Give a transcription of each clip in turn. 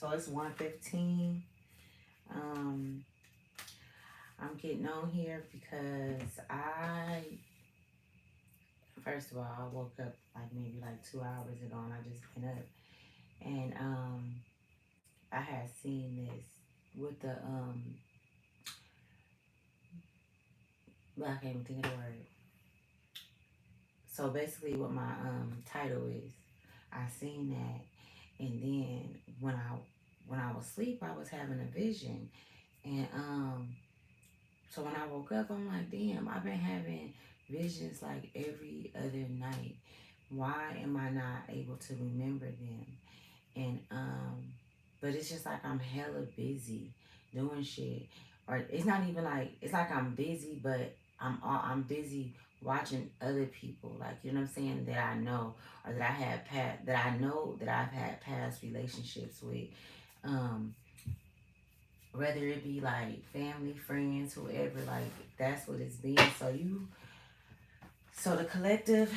So it's 1:15. I'm getting on here because first of all, I woke up like maybe like 2 hours ago and I just been up. And I had seen this with the, well, I can't even think of the word. So basically what my title is, I seen that. And then when I was asleep, I was having a vision. And so when I woke up, I'm like, damn, I've been having visions like every other night. Why am I not able to remember them? And but it's just like I'm hella busy doing shit. Or it's not even like it's like I'm busy, but I'm busy watching other people, like, you know what I'm saying, that I know, or that I have that I know that I've had past relationships with. Um, whether it be like family, friends, whoever, like that's what it's been. So the collective,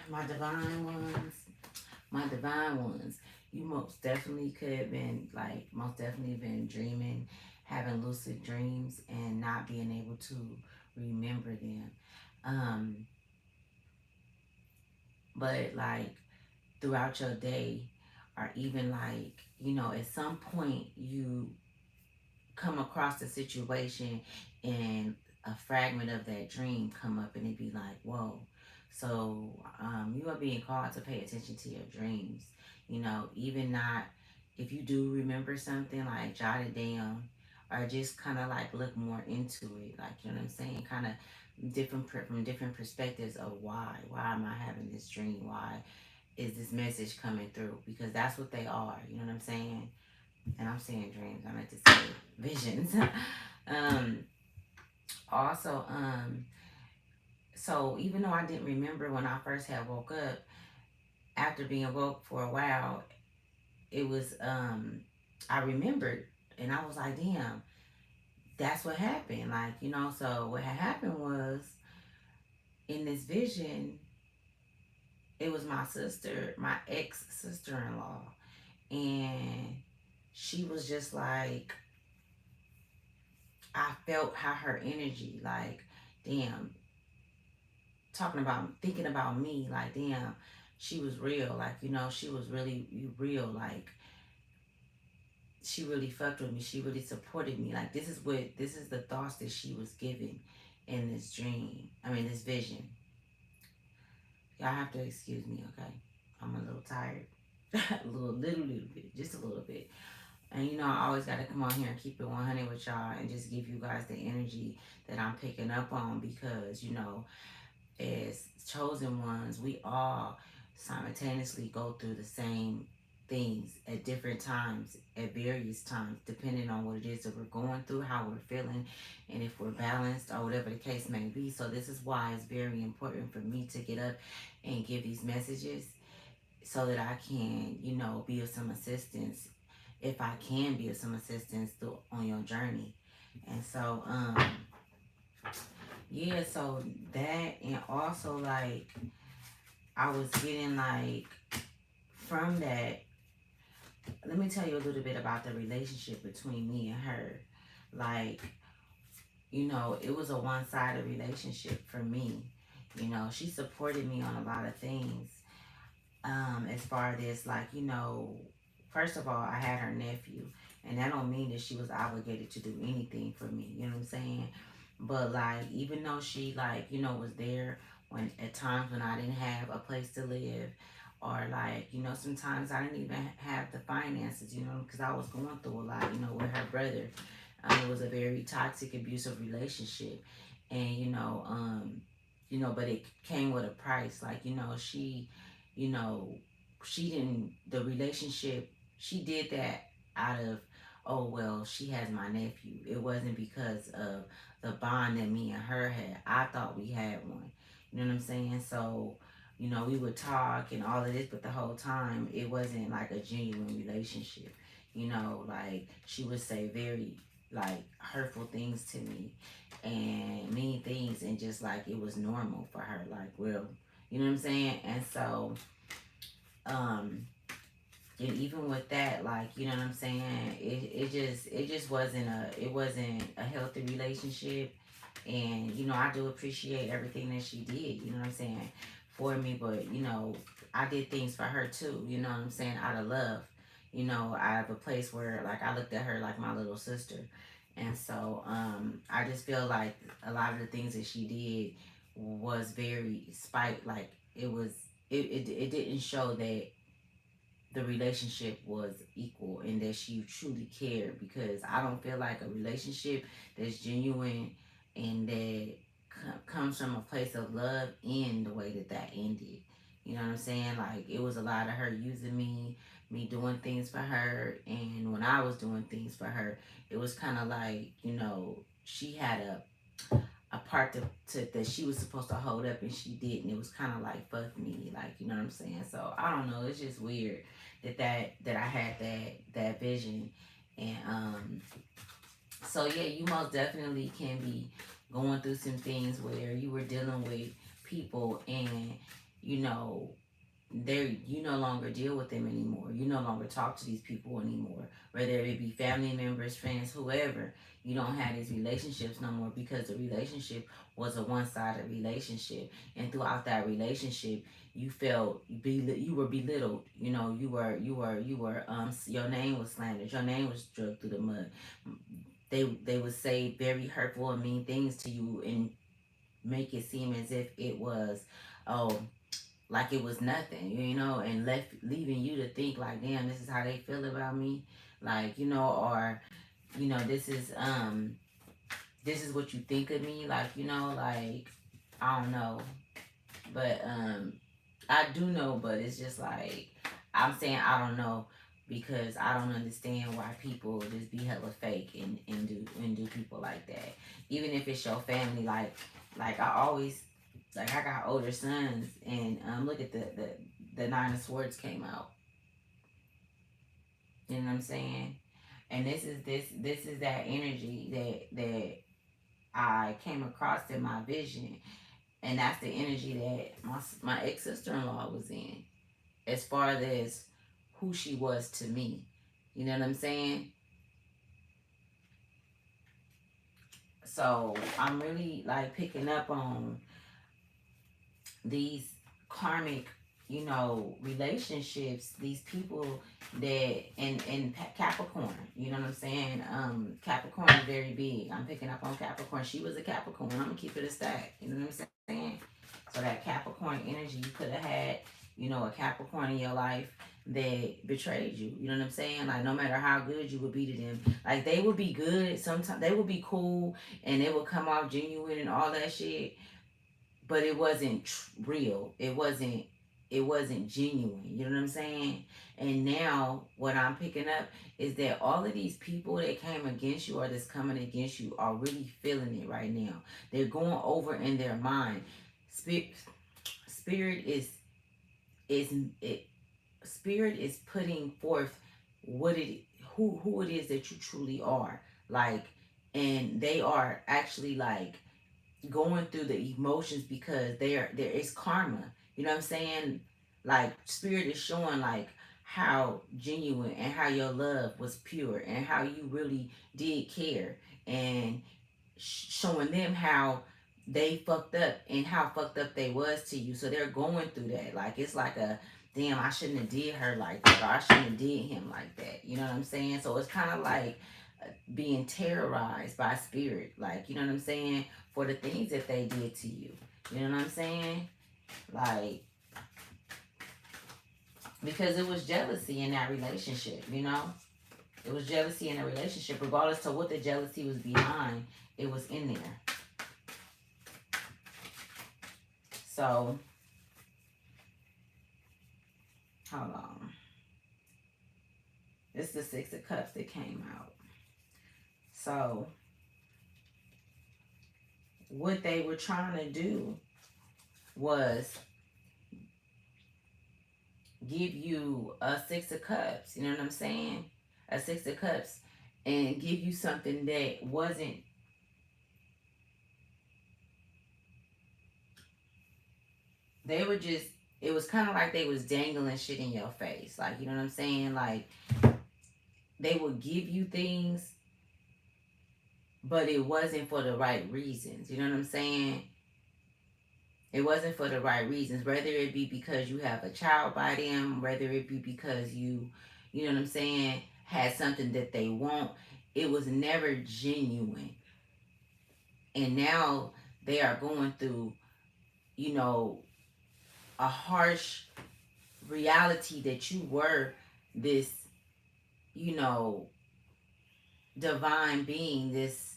my divine ones, my divine ones, you most definitely could have been like most definitely been dreaming, having lucid dreams and not being able to remember them. Um, but like throughout your day, or even like, at some point you come across the situation and a fragment of that dream come up and it be like, whoa. So you are being called to pay attention to your dreams. Even not, if you do remember something, like jot it down, or just kind of like look more into it. Like, you know what I'm saying? Kind of from different perspectives of why. Why am I having this dream? Why is this message coming through? Because that's what they are. You know what I'm saying? And I'm seeing dreams. I meant to say visions. um, also, so even though I didn't remember when I first had woke up, after being woke for a while, it was I remembered, and I was like, damn, that's what happened. Like, so what had happened was, in this vision, it was my sister, my ex sister in law, and she was just like, I felt how her energy, like, damn, thinking about me, like, damn, she was real. Like, she was really real. Like, she really fucked with me. She really supported me. Like, this is the thoughts that she was giving in this dream. I mean, this vision. Y'all have to excuse me, okay? I'm a little tired. a little bit. Just a little bit. And I always got to come on here and keep it 100 with y'all and just give you guys the energy that I'm picking up on, because, as chosen ones, we all simultaneously go through the same things at different times, at various times, depending on what it is that we're going through, how we're feeling, and if we're balanced or whatever the case may be. So this is why it's very important for me to get up and give these messages, so that I can, be of some assistance, if I can be of some assistance on your journey. And so, yeah, so that, and also like I was getting like from that, let me tell you a little bit about the relationship between me and her. Like, it was a one-sided relationship for me. She supported me on a lot of things. As far as like, first of all, I had her nephew, and that don't mean that she was obligated to do anything for me. You know what I'm saying? But like, even though she, like, was there when at times when I didn't have a place to live, or like, sometimes I didn't even have the finances, because I was going through a lot, with her brother. It was a very toxic, abusive relationship, and but it came with a price. Like, you know, she didn't, the relationship, she did that out of, oh, well, she has my nephew. It wasn't because of the bond that me and her had. I thought we had one. You know what I'm saying? So, we would talk and all of this, but the whole time it wasn't like a genuine relationship. Like, she would say very like hurtful things to me and mean things, and just like it was normal for her. Like, well, you know what I'm saying? And so, um, And even with that, like, you know what I'm saying, it just wasn't a healthy relationship. And you know, I do appreciate everything that she did, you know what I'm saying, for me. But you know, I did things for her too, you know what I'm saying, out of love, you know, out of a place where like I looked at her like my little sister. And so I just feel like a lot of the things that she did was very spite, like it didn't show that the relationship was equal and that she truly cared, because I don't feel like a relationship that's genuine and that comes from a place of love in the way that ended. You know what I'm saying? Like it was a lot of her using me doing things for her, and when I was doing things for her, it was kind of like, you know, she had a part that she was supposed to hold up and she didn't. It was kind of like fuck me, like, you know what I'm saying. So I don't know, it's just weird that I had that vision. And so yeah, you most definitely can be going through some things where you were dealing with people, and you know, you no longer deal with them anymore. You no longer talk to these people anymore. Whether it be family members, friends, whoever, you don't have these relationships no more, because the relationship was a one-sided relationship. And throughout that relationship, you felt you were belittled. You know, you were your name was slandered. Your name was dragged through the mud. They would say very hurtful and mean things to you and make it seem as if it was, oh, like it was nothing, you know, and leaving you to think like, damn, this is how they feel about me, like, you know, or you know, this is what you think of me, like, you know, like, I don't know, but I do know, but it's just like, I'm saying I don't know because I don't understand why people just be hella fake and do people like that, even if it's your family. Like I always, like, I got older sons, and look at the Nine of Swords came out. You know what I'm saying? And this is that energy that I came across in my vision, and that's the energy that my ex sister in law was in, as far as who she was to me. You know what I'm saying? So I'm really like picking up on these karmic, you know, relationships, these people that in Capricorn, you know what I'm saying? Capricorn is very big. I'm picking up on Capricorn. She was a Capricorn. I'm gonna keep it a stack. You know what I'm saying? So that Capricorn energy, you could have had, you know, a Capricorn in your life that betrayed you. You know what I'm saying? Like no matter how good you would be to them, like they would be good. Sometimes they would be cool and they would come off genuine and all that shit, but it wasn't real. It wasn't genuine. You know what I'm saying? And now what I'm picking up is that all of these people that came against you or that's coming against you are really feeling it right now. They're going over in their mind. Spirit is it spirit is putting forth what it who it is that you truly are. Like, and they are actually like going through the emotions because there is karma. You know what I'm saying? Like spirit is showing like how genuine and how your love was pure and how you really did care, and showing them how they fucked up and how fucked up they was to you. So they're going through that. Like it's like a damn, I shouldn't have did her like that, or I shouldn't have did him like that. You know what I'm saying? So it's kind of like being terrorized by spirit, like, you know what I'm saying, for the things that they did to you. You know what I'm saying? Like, because it was jealousy in that relationship, you know? It was jealousy in a relationship, regardless to what the jealousy was behind, it was in there. So, hold on. This is the Six of Cups that came out. So, what they were trying to do was give you a Six of Cups, you know what I'm saying? A Six of Cups, and give you something that wasn't, they were just it was kind of like they was dangling shit in your face. Like, you know what I'm saying? Like, they would give you things, but it wasn't for the right reasons. You know what I'm saying? It wasn't for the right reasons. Whether it be because you have a child by them, whether it be because you know what I'm saying, had something that they want. It was never genuine. And now they are going through, you know, a harsh reality that you were this, you know, divine being, this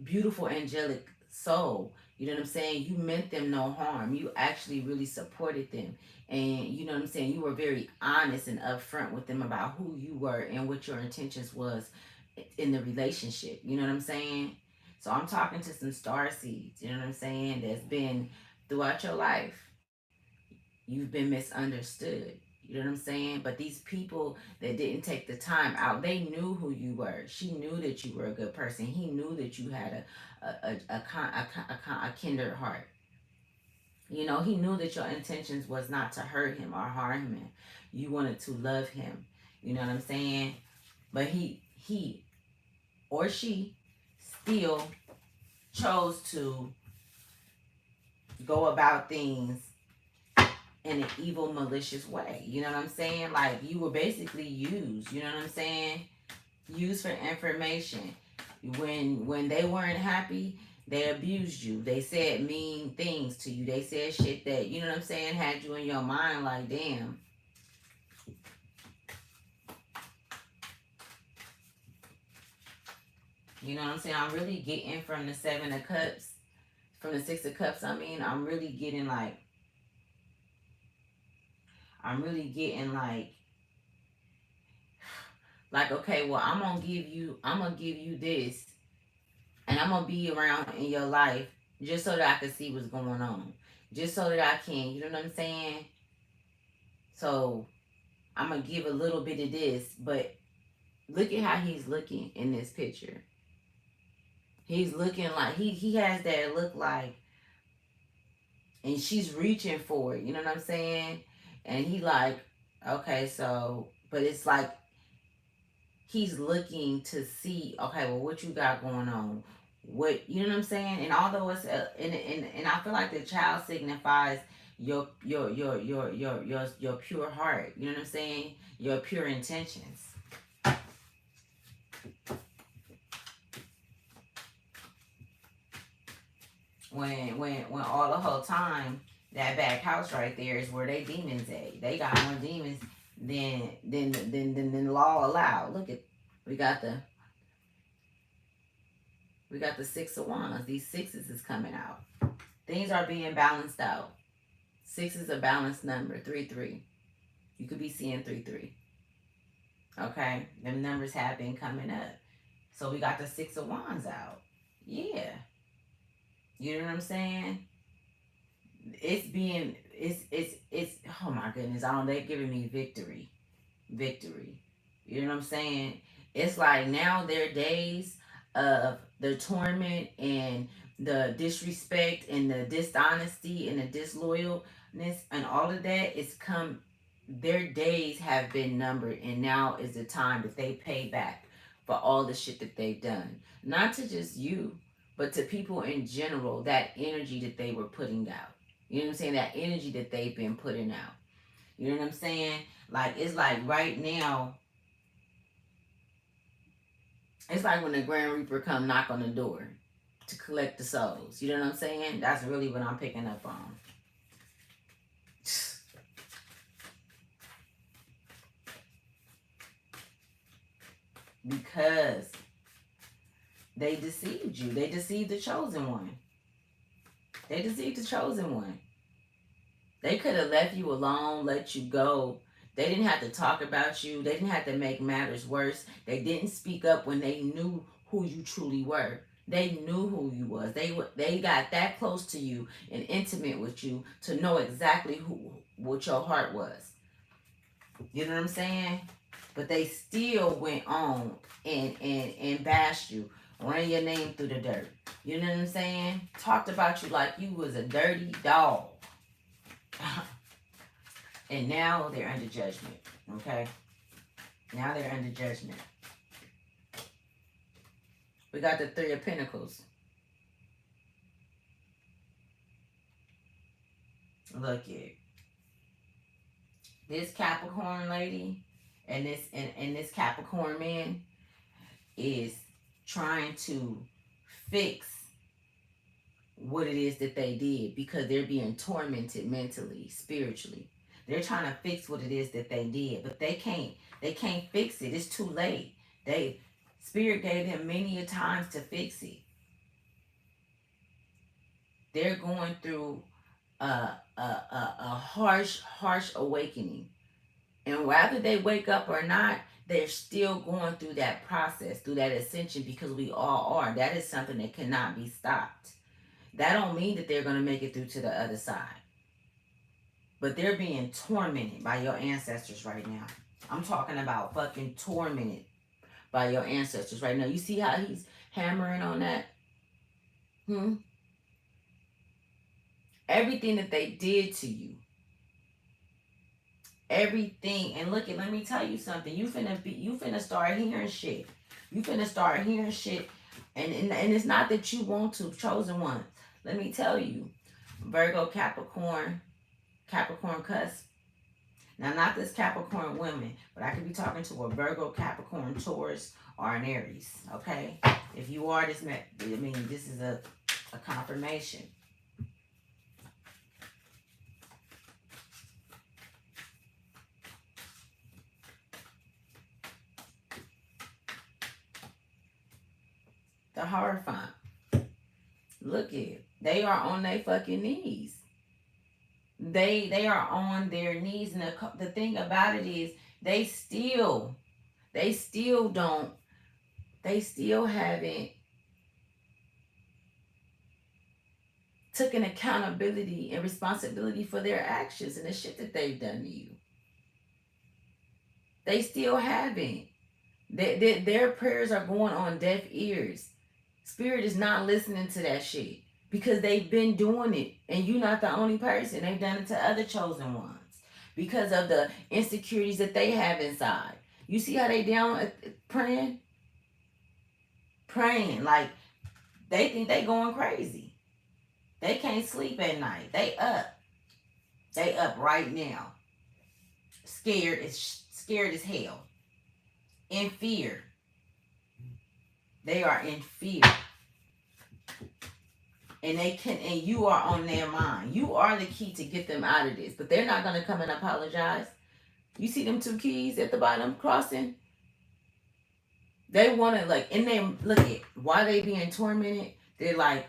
beautiful angelic soul. You know what I'm saying? You meant them no harm. You actually really supported them. And you know what I'm saying? You were very honest and upfront with them about who you were and what your intentions was in the relationship. You know what I'm saying? So I'm talking to some star seeds, you know what I'm saying, that's been throughout your life. You've been misunderstood. You know what I'm saying? But these people that didn't take the time out, they knew who you were. She knew that you were a good person. He knew that you had a kinder heart. You know, he knew that your intentions was not to hurt him or harm him. You wanted to love him. You know what I'm saying? But he or she still chose to go about things in an evil, malicious way. You know what I'm saying? Like, you were basically used. You know what I'm saying? Used for information. When they weren't happy, they abused you. They said mean things to you. They said shit that, you know what I'm saying, had you in your mind like, damn. You know what I'm saying? I'm really getting from the Seven of Cups, from the Six of Cups, I mean, I'm really getting like, okay, well, I'm gonna give you this, and I'm gonna be around in your life just so that I can see what's going on, just so that I can, you know what I'm saying? So I'm gonna give a little bit of this, but look at how he's looking in this picture. He's looking like he has that look like, and she's reaching for it. You know what I'm saying? And he like, okay, so, but it's like he's looking to see, okay, well, what you got going on? What, you know what I'm saying? And although it's and I feel like the child signifies your pure heart. You know what I'm saying? Your pure intentions. When all the whole time that back house right there is where they demons at. They got more demons than the law allowed. Look at, we got the Six of Wands. These sixes is coming out. Things are being balanced out. Six is a balanced number. 3-3. You could be seeing 3-3. Okay, them numbers have been coming up. So we got the Six of Wands out. Yeah, you know what I'm saying? It's oh my goodness, I don't, they're giving me victory. You know what I'm saying? It's like now their days of the torment and the disrespect and the dishonesty and the disloyalness and all of that is come, their days have been numbered, and now is the time that they pay back for all the shit that they've done. Not to just you, but to people in general, that energy that they were putting out. You know what I'm saying? That energy that they've been putting out. You know what I'm saying? Like, it's like right now, it's like when the Grand Reaper come knock on the door to collect the souls. You know what I'm saying? That's really what I'm picking up on. Because they deceived you. They deceived the chosen one. They deceived the chosen one. They could have left you alone, let you go. They didn't have to talk about you. They didn't have to make matters worse. They didn't speak up when they knew who you truly were. They knew who you was. They got that close to you and intimate with you to know exactly what your heart was. You know what I'm saying? But they still went on and bashed you, ran your name through the dirt. You know what I'm saying? Talked about you like you was a dirty dog. And now they're under judgment. Okay? Now they're under judgment. We got the Three of Pentacles. Look it. This Capricorn lady and this Capricorn man is trying to fix what it is that they did because they're being tormented mentally, spiritually. They're trying to fix what it is that they did, but they can't fix it. It's too late. Spirit gave them many a times to fix it. They're going through a harsh awakening. And whether they wake up or not, they're still going through that process, through that ascension, because we all are. That is something that cannot be stopped. That don't mean that they're going to make it through to the other side. But they're being tormented by your ancestors right now. I'm talking about fucking tormented by your ancestors right now. You see how he's hammering on that? Everything that they did to you. Everything. And look, let me tell you something. You finna start hearing shit. You finna start hearing shit. And it's not that you want to, chosen one. Let me tell you. Virgo, Capricorn cusp. Now, not this Capricorn woman, but I could be talking to a Virgo, Capricorn, Taurus, or an Aries. Okay? If you are this, this is a confirmation. The Hierophant. Look it. They are on their fucking knees. They are on their knees, and the thing about it is they still haven't taken accountability and responsibility for their actions and the shit that they've done to you. They still haven't. Their prayers are going on deaf ears. Spirit is not listening to that shit. Because they've been doing it. And you're not the only person. They've done it to other chosen ones. Because of the insecurities that they have inside. You see how they down praying? Praying. Like, they think they going crazy. They can't sleep at night. They up. They up right now. Scared as hell. In fear. They are in fear. And you are on their mind. You are the key to get them out of this. But they're not going to come and apologize. You see them two keys at the bottom crossing? They want to, like, in their, look at, why they being tormented, they're like,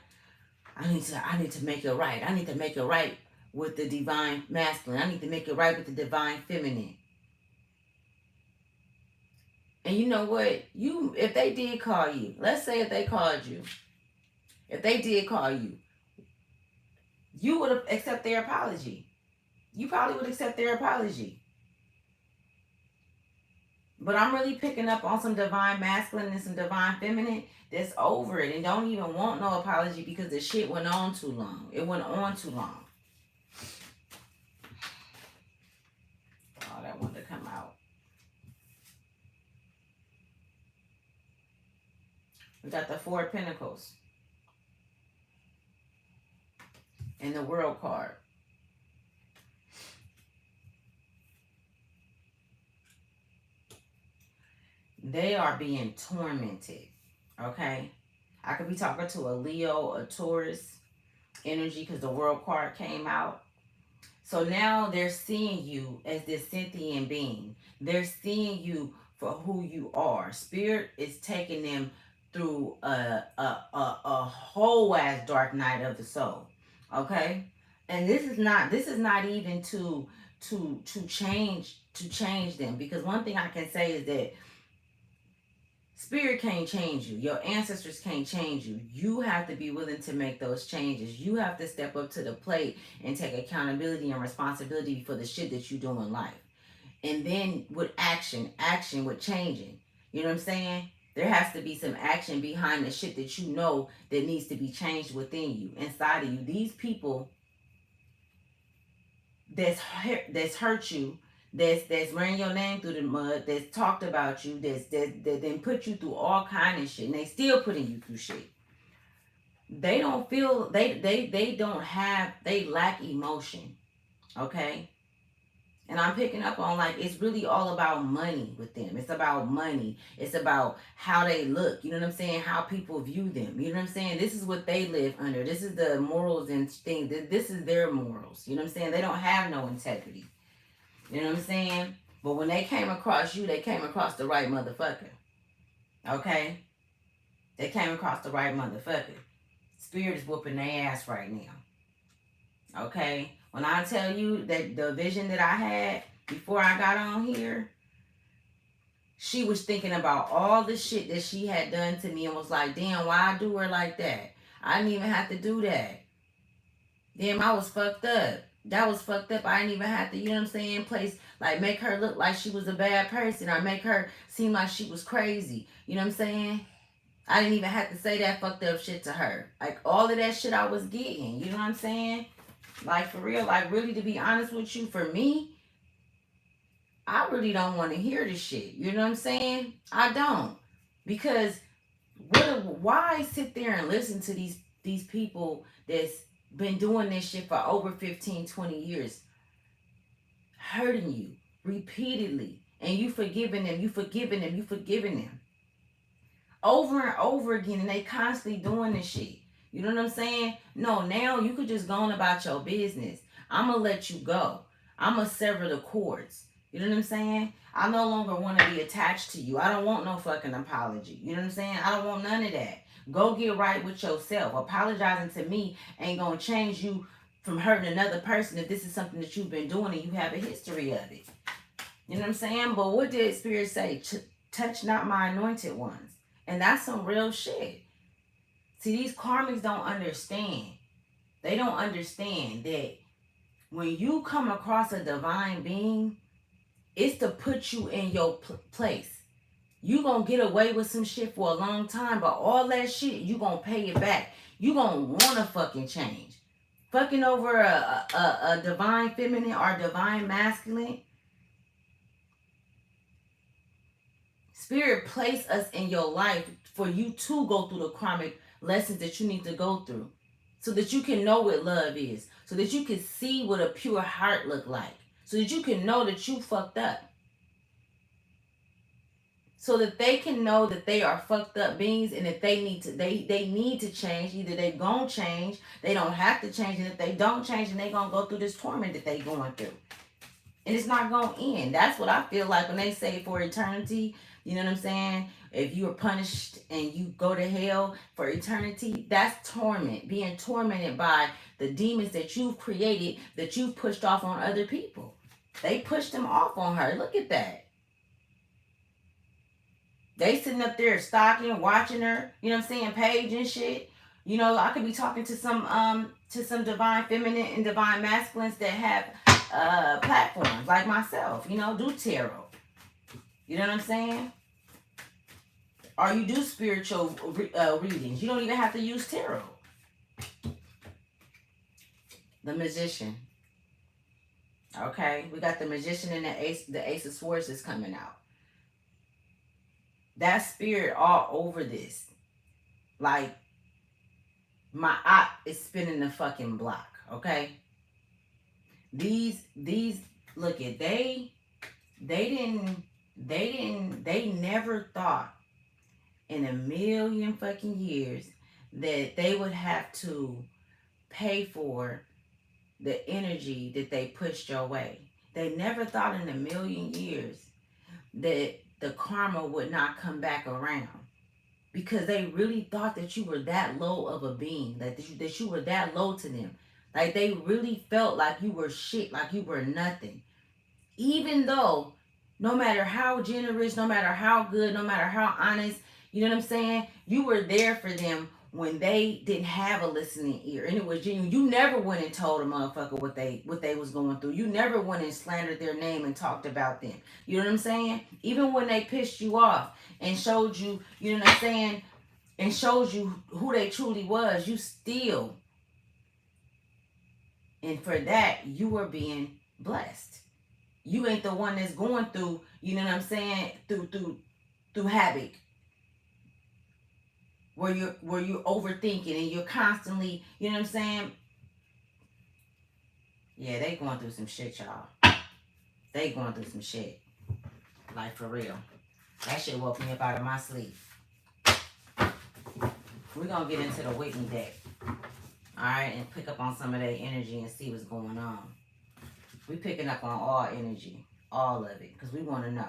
I need to make it right. I need to make it right with the divine masculine. I need to make it right with the divine feminine. And you know what? If they did call you, let's say if they called you, if they did call you, you would have accepted their apology. You probably would accept their apology. But I'm really picking up on some divine masculine and some divine feminine that's over it and don't even want no apology because the shit went on too long. It went on too long. Oh, that wanted to come out. We got the Four of Pentacles. And the World card. They are being tormented. Okay? I could be talking to a Leo, a Taurus energy because the World card came out. So now they're seeing you as this sentient being. They're seeing you for who you are. Spirit is taking them through a whole ass dark night of the soul. Okay? And this is not even to change them, because one thing I can say is that Spirit can't change you. Your ancestors can't change you. You have to be willing to make those changes. You have to step up to the plate and take accountability and responsibility for the shit that you do in life. And then with action with changing. You know what I'm saying? There has to be some action behind the shit that you know that needs to be changed within you, inside of you. These people that's hurt you, that's ran your name through the mud, that's talked about you, that then put you through all kind of shit, and they still putting you through shit. They don't feel they don't have, they lack emotion. Okay. And I'm picking up on, like, it's really all about money with them. It's about money. It's about how they look. You know what I'm saying? How people view them. You know what I'm saying? This is what they live under. This is the morals and things. This is their morals. You know what I'm saying? They don't have no integrity. You know what I'm saying? But when they came across you, they came across the right motherfucker. Okay? They came across the right motherfucker. Spirit is whooping their ass right now. Okay? When I tell you that the vision that I had before I got on here, she was thinking about all the shit that she had done to me and was like, damn, why I do her like that? I didn't even have to do that. Damn, I was fucked up. That was fucked up. I didn't even have to, you know what I'm saying, make her look like she was a bad person or make her seem like she was crazy. You know what I'm saying? I didn't even have to say that fucked up shit to her. Like, all of that shit I was getting. You know what I'm saying? Like, for real, like, really, to be honest with you, for me, I really don't want to hear this shit. You know what I'm saying? I don't. Because why sit there and listen to these people that's been doing this shit for over 15, 20 years, hurting you repeatedly, and you forgiving them, over and over again, and they constantly doing this shit. You know what I'm saying? No, now you could just go on about your business. I'm going to let you go. I'm going to sever the cords. You know what I'm saying? I no longer want to be attached to you. I don't want no fucking apology. You know what I'm saying? I don't want none of that. Go get right with yourself. Apologizing to me ain't going to change you from hurting another person if this is something that you've been doing and you have a history of it. You know what I'm saying? But what did Spirit say? Touch not my anointed ones. And that's some real shit. See, these karmics don't understand. They don't understand that when you come across a divine being, it's to put you in your place. You gonna get away with some shit for a long time, but all that shit, you gonna pay it back. You gonna wanna fucking change. Fucking over a divine feminine or divine masculine. Spirit placed us in your life for you to go through the karmic lessons that you need to go through, so that you can know what love is, so that you can see what a pure heart look like, so that you can know that you fucked up, so that they can know that they are fucked up beings, and that they need to change. Either they gonna change, they don't have to change, and if they don't change, then they gonna go through this torment that they going through, and it's not gonna end. That's what I feel like when they say for eternity. You know what I'm saying? If you are punished and you go to hell for eternity, that's torment. Being tormented by the demons that you've created, that you've pushed off on other people. They pushed them off on her. Look at that. They sitting up there stalking, watching her, you know what I'm saying, page and shit. You know, I could be talking to some divine feminine and divine masculines that have platforms like myself, you know, do tarot. You know what I'm saying? Or you do spiritual readings. You don't even have to use tarot. The Magician. Okay, we got the Magician and the Ace of Swords is coming out. That spirit all over this. Like, my eye is spinning the fucking block. Okay. These look at they never thought in a million fucking years that they would have to pay for the energy that they pushed your way. They never thought in a million years that the karma would not come back around, because they really thought that you were that low of a being, that you were that low to them. Like, they really felt like you were shit, like you were nothing. Even though, no matter how generous, no matter how good, no matter how honest, you know what I'm saying, you were there for them when they didn't have a listening ear, and it was genuine. You never went and told a motherfucker what they was going through. You never went and slandered their name and talked about them. You know what I'm saying? Even when they pissed you off and showed you, you know what I'm saying, and showed you who they truly was, you still. And for that, you were being blessed. You ain't the one that's going through, you know what I'm saying, through havoc, where you're overthinking and you're constantly, you know what I'm saying? Yeah, they going through some shit, y'all. They going through some shit. Like, for real. That shit woke me up out of my sleep. We're going to get into the Whitney deck. Alright, and pick up on some of their energy and see what's going on. We picking up on all energy. All of it. Because we want to know.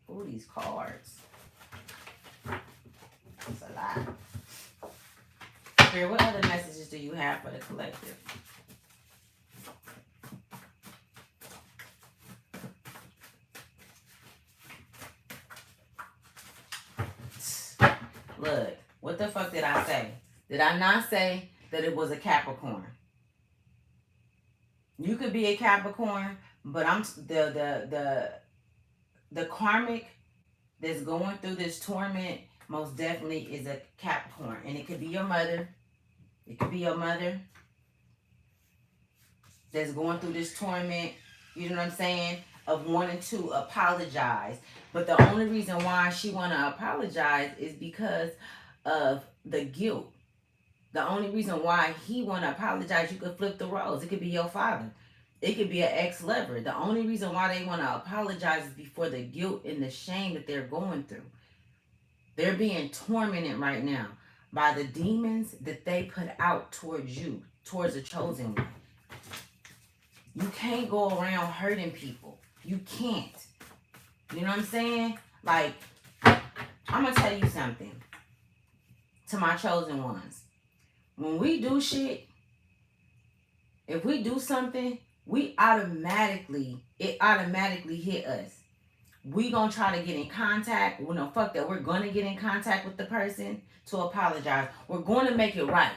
Ooh, these cards. It's a lot. Here, what other messages do you have for the collective? Look, what the fuck did I say? Did I not say that it was a Capricorn? You could be a Capricorn, but I'm the karmic that's going through this torment most definitely is a Capricorn. And it could be your mother. It could be your mother that's going through this torment, you know what I'm saying, of wanting to apologize. But the only reason why she want to apologize is because of the guilt. The only reason why he want to apologize, you could flip the roles. It could be your father. It could be an ex-lover. The only reason why they want to apologize is before the guilt and the shame that they're going through. They're being tormented right now by the demons that they put out towards you, towards the chosen one. You can't go around hurting people. You can't. You know what I'm saying? Like, I'm going to tell you something to my chosen ones. When we do shit, if we do something, it automatically hit us. We gonna try to get in contact. We know fuck that we're gonna get in contact with the person to apologize. We're going to make it right.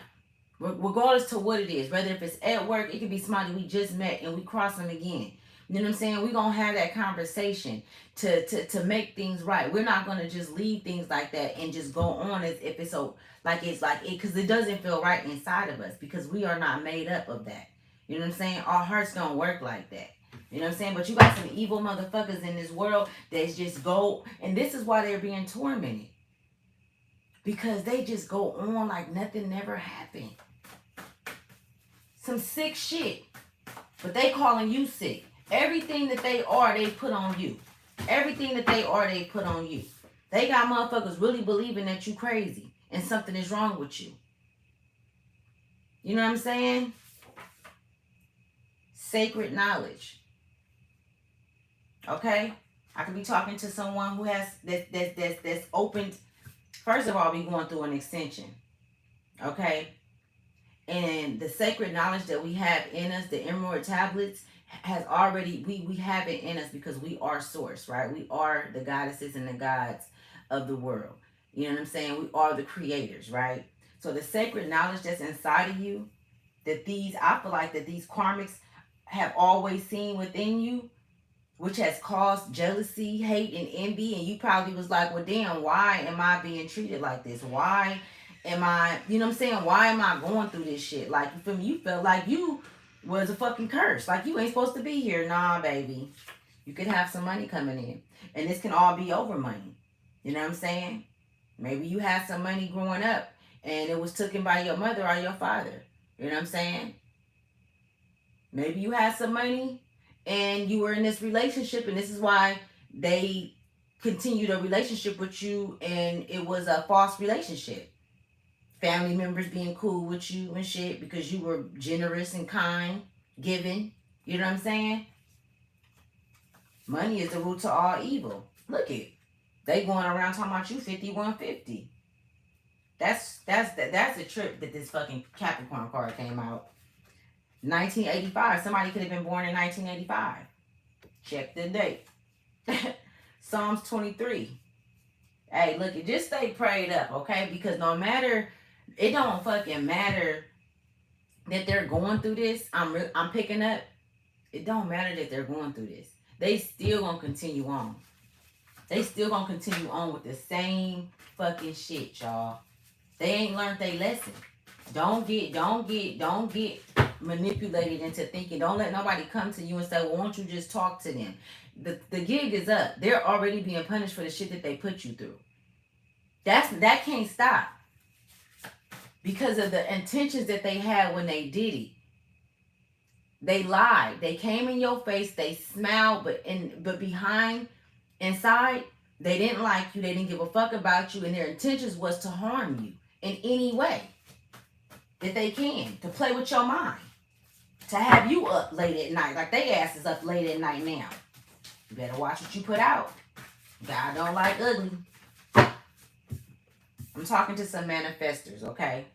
Regardless to what it is. Whether if it's at work, it could be somebody we just met and we cross them again. You know what I'm saying? We're gonna have that conversation to make things right. We're not gonna just leave things like that and just go on as if it's so like it, because it doesn't feel right inside of us, because we are not made up of that. You know what I'm saying? Our hearts don't work like that. You know what I'm saying? But you got some evil motherfuckers in this world that just go, and this is why they're being tormented. Because they just go on like nothing never happened. Some sick shit. But they calling you sick. Everything that they are, they put on you. Everything that they are, they put on you. They got motherfuckers really believing that you crazy and something is wrong with you. You know what I'm saying? Sacred knowledge. Okay? I could be talking to someone who has that's opened. First of all, we going through an extension. Okay? And the sacred knowledge that we have in us, the emerald tablets, has already, we have it in us because we are source, right? We are the goddesses and the gods of the world. You know what I'm saying? We are the creators, right? So the sacred knowledge that's inside of you, that I feel like that these karmics have always seen within you, which has caused jealousy, hate, and envy. And you probably was like, well, damn, why am I being treated like this? Why am I, you know what I'm saying? Why am I going through this shit? Like, you feel me? You felt like you was a fucking curse. Like, you ain't supposed to be here. Nah, baby. You could have some money coming in. And this can all be over money. You know what I'm saying? Maybe you had some money growing up and it was taken by your mother or your father. You know what I'm saying? Maybe you had some money and you were in this relationship, and this is why they continued a relationship with you, and it was a false relationship. Family members being cool with you and shit because you were generous and kind, giving. You know what I'm saying? Money is the root to all evil. Look it. They going around talking about you 5150. That's a trip that this fucking Capricorn card came out. 1985. Somebody could have been born in 1985. Check the date. Psalms 23. Hey, look, just stay prayed up, okay? Because no matter, it don't fucking matter that they're going through this. I'm picking up. It don't matter that they're going through this. They still gonna continue on. They still gonna continue on with the same fucking shit, y'all. They ain't learned their lesson. Don't get manipulated into thinking. Don't let nobody come to you and say, well, won't you just talk to them? The gig is up. They're already being punished for the shit that they put you through. That can't stop. Because of the intentions that they had when they did it. They lied. They came in your face, they smiled, but behind, inside, they didn't like you, they didn't give a fuck about you, and their intentions was to harm you in any way that they can, to play with your mind, to have you up late at night, like they asses up late at night now. You better watch what you put out. God don't like ugly. I'm talking to some manifestors, okay?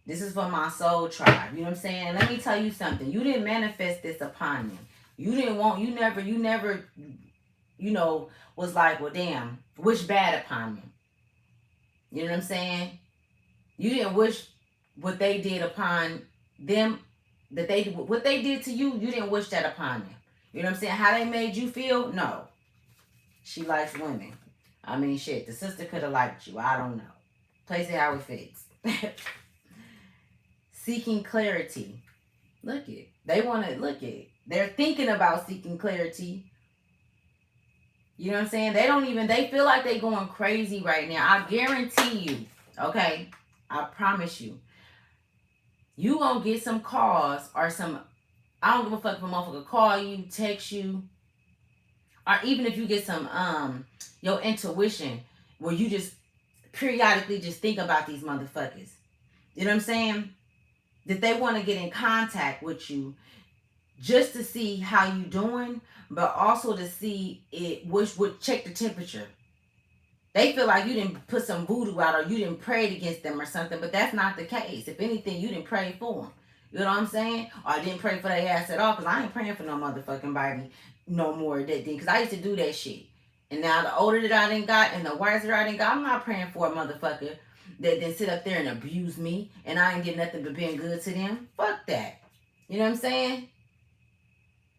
This is for my soul tribe. You know what I'm saying? Let me tell you something. You didn't manifest this upon them. You never, was like, well, damn, wish bad upon them. You know what I'm saying? You didn't wish what they did upon them, what they did to you, you didn't wish that upon them. You know what I'm saying? How they made you feel? No. She likes women. I mean, shit, the sister could have liked you. I don't know. Place it how it fits. Seeking clarity. Look it. They want to look it. They're thinking about seeking clarity. You know what I'm saying? They feel like they're going crazy right now. I guarantee you, okay? I promise you. You gonna get some calls or some, I don't give a fuck if a motherfucker call you, text you, or even if you get some, your intuition where you just periodically just think about these motherfuckers. You know what I'm saying? That they want to get in contact with you just to see how you doing, but also to see it, which would check the temperature. They feel like you didn't put some voodoo out or you didn't pray against them or something, but that's not the case. If anything, you didn't pray for them. You know what I'm saying? Or I didn't pray for their ass at all, because I ain't praying for no motherfucking body no more that thing, because I used to do that shit. And now the older that I done got and the wiser I done got, I'm not praying for a motherfucker that then sit up there and abuse me and I ain't get nothing but being good to them. Fuck that. You know what I'm saying?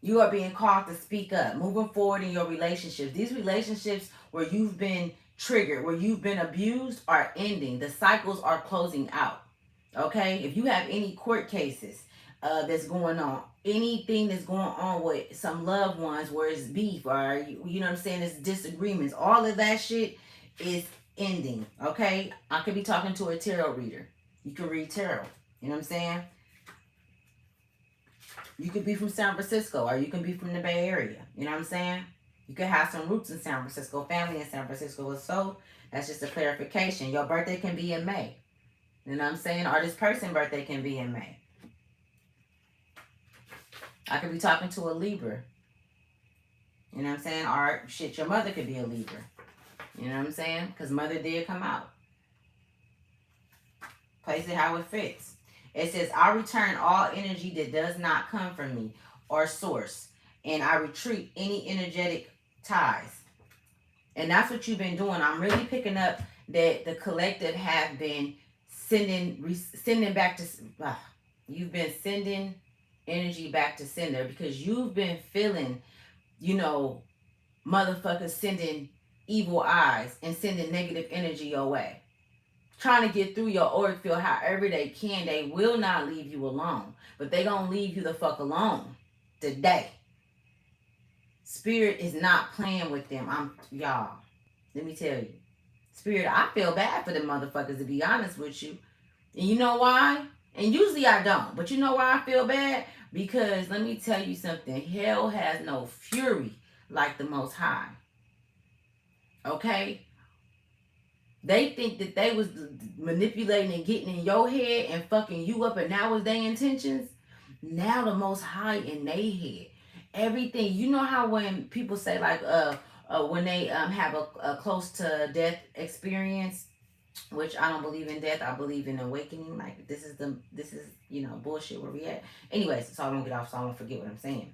You are being called to speak up, moving forward in your relationships. These relationships where you've been triggered, where you've been abused, are ending. The cycles are closing out. Okay? If you have any court cases that's going on, anything that's going on with some loved ones where it's beef or, you know what I'm saying, it's disagreements, all of that shit is ending. Okay? I could be talking to a tarot reader. You can read tarot. You know what I'm saying? You could be from San Francisco or you can be from the Bay Area. You know what I'm saying? You could have some roots in San Francisco, family in San Francisco. So that's just a clarification. Your birthday can be in May. You know what I'm saying? Or this person's birthday can be in May. I could be talking to a Libra. You know what I'm saying? Or shit, your mother could be a Libra. You know what I'm saying? Because mother did come out. Place it how it fits. It says, I return all energy that does not come from me or source. And I retreat any energetic ties. And that's what you've been doing. I'm really picking up that the collective have been sending back to, you've been sending energy back to sender because you've been feeling, motherfuckers sending evil eyes and sending negative energy your way. Trying to get through your auric field however they can. They will not leave you alone. But they gonna leave you the fuck alone today. Spirit is not playing with them. Y'all, let me tell you. Spirit, I feel bad for them motherfuckers, to be honest with you. And you know why? And usually I don't. But you know why I feel bad? Because let me tell you something. Hell has no fury like the Most High. Okay? They think that they was manipulating and getting in your head and fucking you up, and that was their intentions. Now the Most High in their head. Everything. You know how when people say like when they have a close to death experience, which I don't believe in death, I believe in awakening. Like this is bullshit where we at. Anyways, so I won't get off, so I won't forget what I'm saying.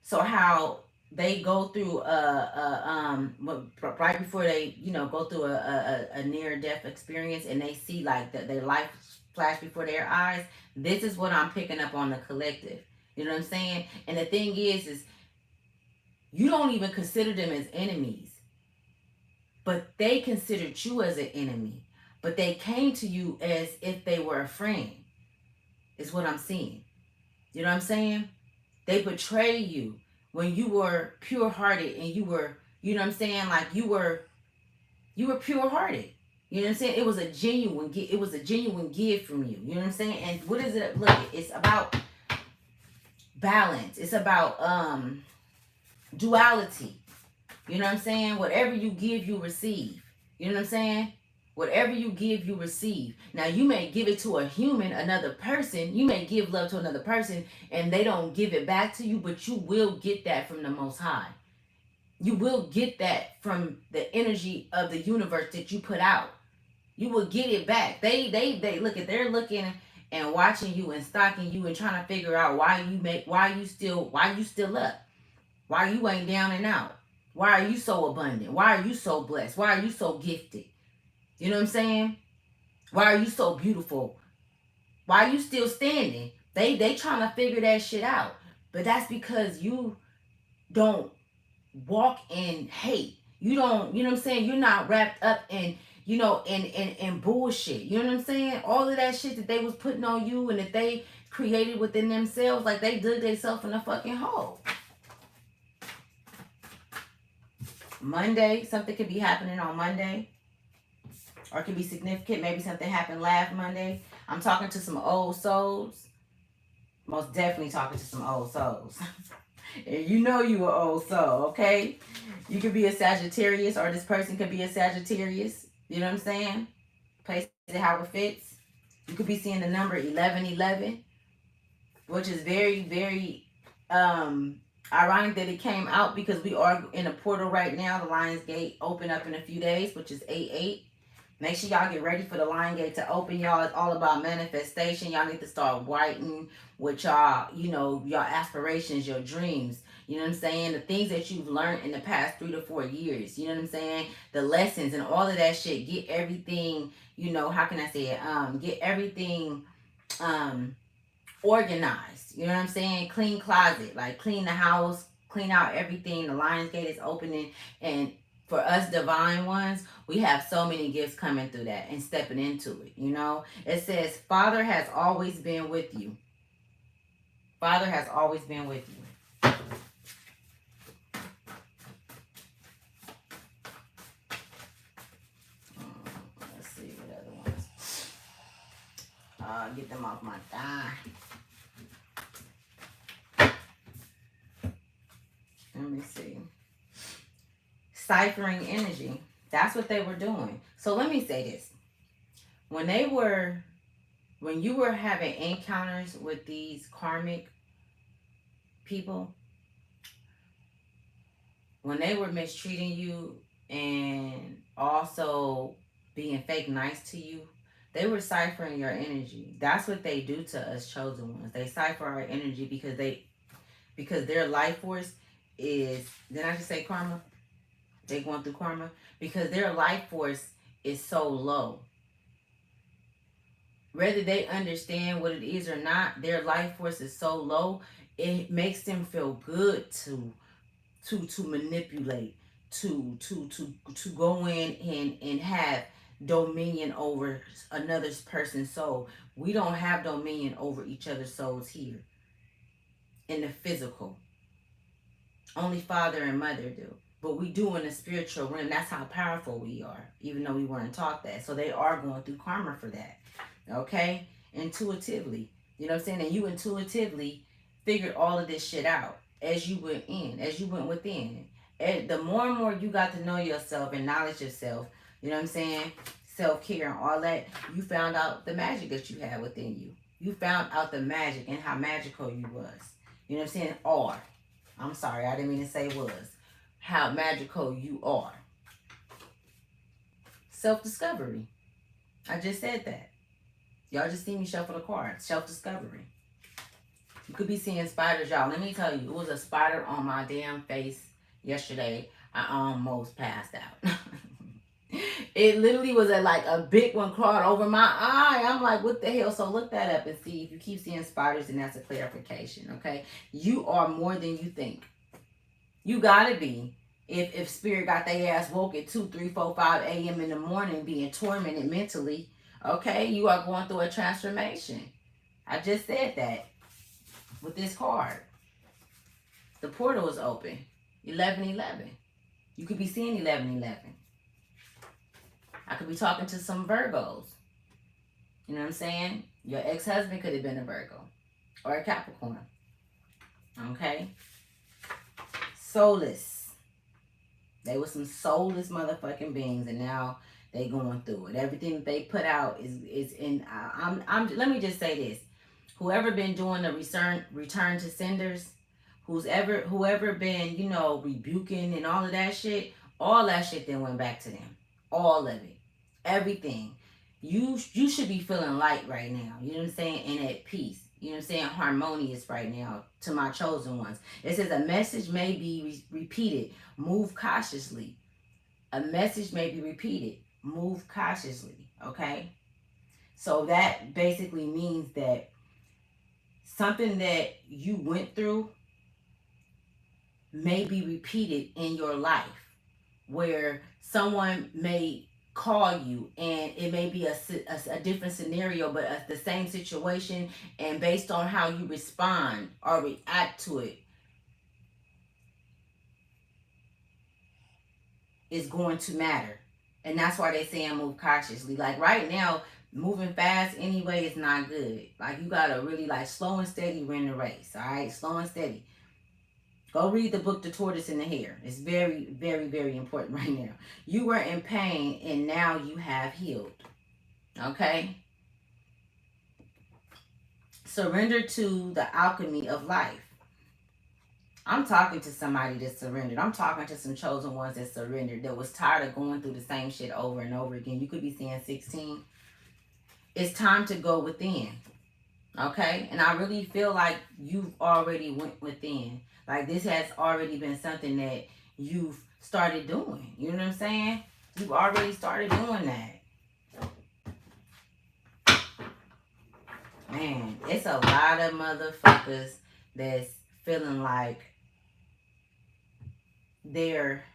So how they go through right before they go through a near death experience, and they see like their life flash before their eyes. This is what I'm picking up on the collective. You know what I'm saying? And the thing is You don't even consider them as enemies, but they considered you as an enemy. But they came to you as if they were a friend, is what I'm seeing. You know what I'm saying? They betrayed you when you were pure hearted and you were, you know what I'm saying? Like you were pure hearted. You know what I'm saying? It was a genuine gift from you. You know what I'm saying? And what is it? Look, it's about balance. It's about duality. You know what I'm saying? Whatever you give, you receive. You know what I'm saying? Whatever you give, you receive. Now, you may give it to a human, another person. You may give love to another person and they don't give it back to you, but you will get that from the Most High. You will get that from the energy of the universe that you put out. You will get it back. They look at, they're looking and watching you and stalking you and trying to figure out why you still up. Why you ain't down and out. Why are you so abundant? Why are you so blessed? Why are you so gifted? You know what I'm saying? Why are you so beautiful? Why are you still standing? They trying to figure that shit out. But that's because you don't walk in hate. You don't, you know what I'm saying? You're not wrapped up in, you know, in bullshit. You know what I'm saying? All of that shit that they was putting on you and that they created within themselves, like they dug themselves in a fucking hole. Monday, something could be happening on Monday. Or it could be significant. Maybe something happened last Monday. I'm talking to some old souls. Most definitely talking to some old souls. And you know you an old soul, okay? You could be a Sagittarius, or this person could be a Sagittarius. You know what I'm saying? Place it how it fits. You could be seeing the number 1111, which is very, very ironic that it came out because we are in a portal right now. The Lion's Gate open up in a few days, which is 8/8. Make sure y'all get ready for the Lion Gate to open, y'all. It's all about manifestation. Y'all need to start writing with y'all, you know, your aspirations, your dreams. You know what I'm saying? The things that you've learned in the past 3 to 4 years. You know what I'm saying? The lessons and all of that shit. Get everything, you know, how can I say it? Get everything organized. You know what I'm saying? Clean closet. Like clean the house, clean out everything. The Lion's Gate is opening, and for us divine ones, we have so many gifts coming through that and stepping into it. You know, it says, Father has always been with you. Father has always been with you. Let's see what other ones. Get them off my thigh. Let me see. Ciphering energy. That's what they were doing. So let me say this. When you were having encounters with these karmic people, when they were mistreating you and also being fake nice to you, they were ciphering your energy. That's what they do to us chosen ones. They cipher our energy because their life force is, did I just say karma? They going through karma because their life force is so low. Whether they understand what it is or not, their life force is so low, it makes them feel good to manipulate, to go in and have dominion over another person's soul. We don't have dominion over each other's souls here in the physical. Only father and mother do. But we do in the spiritual realm. That's how powerful we are, even though we weren't taught that. So they are going through karma for that. Okay? Intuitively. You know what I'm saying? And you intuitively figured all of this shit out as you went within. And the more and more you got to know yourself and knowledge yourself, you know what I'm saying? Self-care and all that, you found out the magic that you had within you. You found out the magic and how magical you was. You know what I'm saying? I'm sorry, I didn't mean to say was. How magical you are. Self-discovery. I just said that. Y'all just see me shuffle the cards. Self-discovery. You could be seeing spiders, y'all. Let me tell you, it was a spider on my damn face yesterday. I almost passed out. It literally was a big one crawled over my eye. I'm like, what the hell? So look that up and see. If you keep seeing spiders, then that's a clarification, okay? You are more than you think. You gotta be. If spirit got their ass woke at 2, 3, 4, 5 a.m. in the morning being tormented mentally, okay, you are going through a transformation. I just said that with this card. The portal is open. 11:11. You could be seeing 11:11. I could be talking to some Virgos. You know what I'm saying? Your ex-husband could have been a Virgo or a Capricorn. Okay? Soulless. They were some soulless motherfucking beings, and now they going through it. Everything that they put out is in. Let me just say this: whoever been doing the return to senders, whoever been rebuking and all of that shit then went back to them. All of it, everything. You should be feeling light right now. You know what I'm saying? And at peace. You know what I'm saying? Harmonious right now to my chosen ones. It says a message may be repeated. Move cautiously. A message may be repeated. Move cautiously. Okay? So that basically means that something that you went through may be repeated in your life, where someone may call you and it may be a different scenario, but the same situation, and based on how you respond or react to it is going to matter. And that's why they say move cautiously. Like right now, moving fast anyway is not good. Like you gotta really slow and steady win the race. All right, slow and steady. Go read the book, The Tortoise and the Hare. It's very, very, very important right now. You were in pain and now you have healed. Okay? Surrender to the alchemy of life. I'm talking to somebody that surrendered. I'm talking to some chosen ones that surrendered, that was tired of going through the same shit over and over again. You could be seeing 16. It's time to go within. Okay? And I really feel like you've already went within. Like this has already been something that you've started doing. You know what I'm saying? You've already started doing that. Man, it's a lot of motherfuckers that's feeling like they're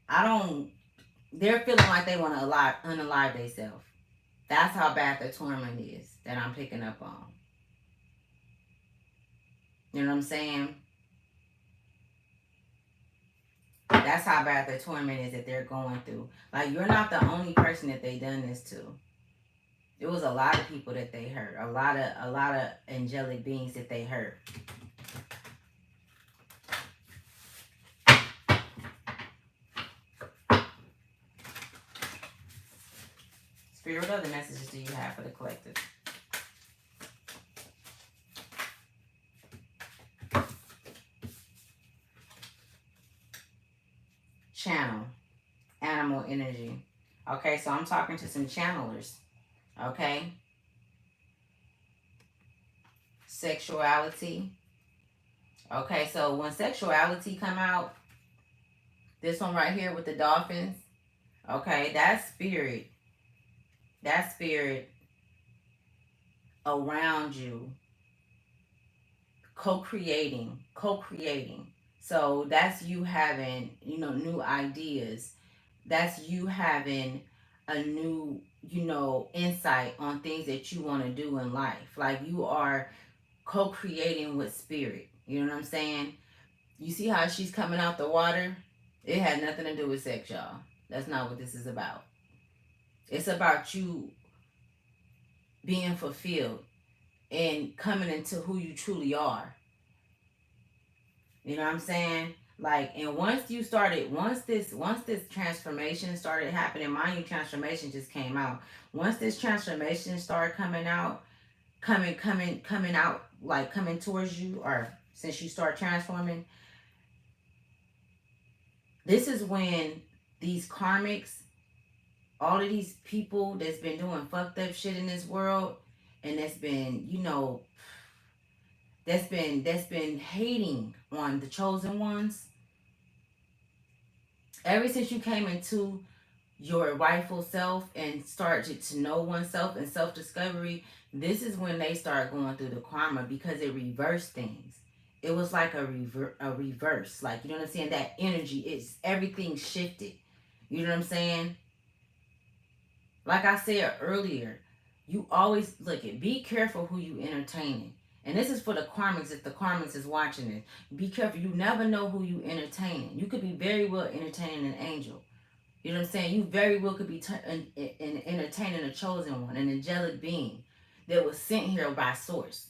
feeling like they want to unalive themselves. That's how bad the torment is that I'm picking up on. You know what I'm saying? That's how bad the torment is that they're going through. Like, you're not the only person that they done this to. It was a lot of people that they hurt. A lot of angelic beings that they hurt. Spirit, what other messages do you have for the collective? Channel. Animal energy. Okay, so I'm talking to some channelers. Okay? Sexuality. Okay, so when sexuality come out, this one right here with the dolphins, okay, that spirit around you, co-creating. So that's you having, new ideas. That's you having a new, insight on things that you want to do in life. Like you are co-creating with spirit. You know what I'm saying? You see how she's coming out the water? It had nothing to do with sex, y'all. That's not what this is about. It's about you being fulfilled and coming into who you truly are. You know what I'm saying? Like, and once this transformation started happening, mind you, transformation just came out. Once this transformation started coming out, coming out, like coming towards you, or since you start transforming, this is when these karmics, all of these people that's been doing fucked up shit in this world, and that's been, that's been hating on the chosen ones. Ever since you came into your rightful self and started to know oneself and self-discovery, this is when they start going through the karma, because it reversed things. It was like a reverse. Like, you know what I'm saying? That energy, it's everything shifted. You know what I'm saying? Like I said earlier, you always look at, be careful who you entertaining. And this is for the karmics, if the karmics is watching it. Be careful. You never know who you entertaining. You could be very well entertaining an angel. You know what I'm saying? You very well could be entertaining a chosen one, an angelic being that was sent here by source.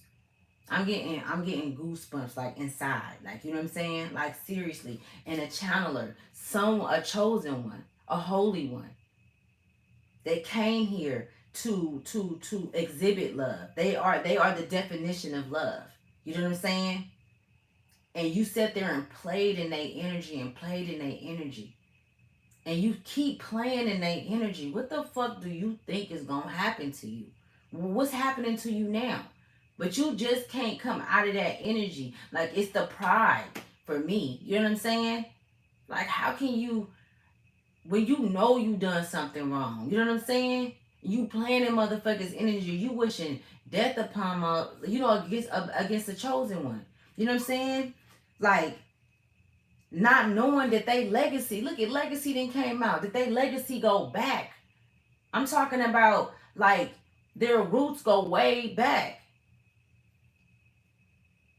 I'm getting goosebumps like inside. Like, you know what I'm saying? Like, seriously. And a channeler, a chosen one, a holy one. They came here to exhibit love. They are the definition of love. You know what I'm saying? And you sat there and played in their energy and played in their energy. And you keep playing in their energy. What the fuck do you think is gonna happen to you? What's happening to you now? But you just can't come out of that energy. Like, it's the pride for me. You know what I'm saying? Like, how can you, when you know you done something wrong, you know what I'm saying? You playing in motherfuckers' energy. You wishing death upon against the chosen one. You know what I'm saying? Like, not knowing that they legacy. Look at legacy then came out. That they legacy go back. I'm talking about, like, their roots go way back.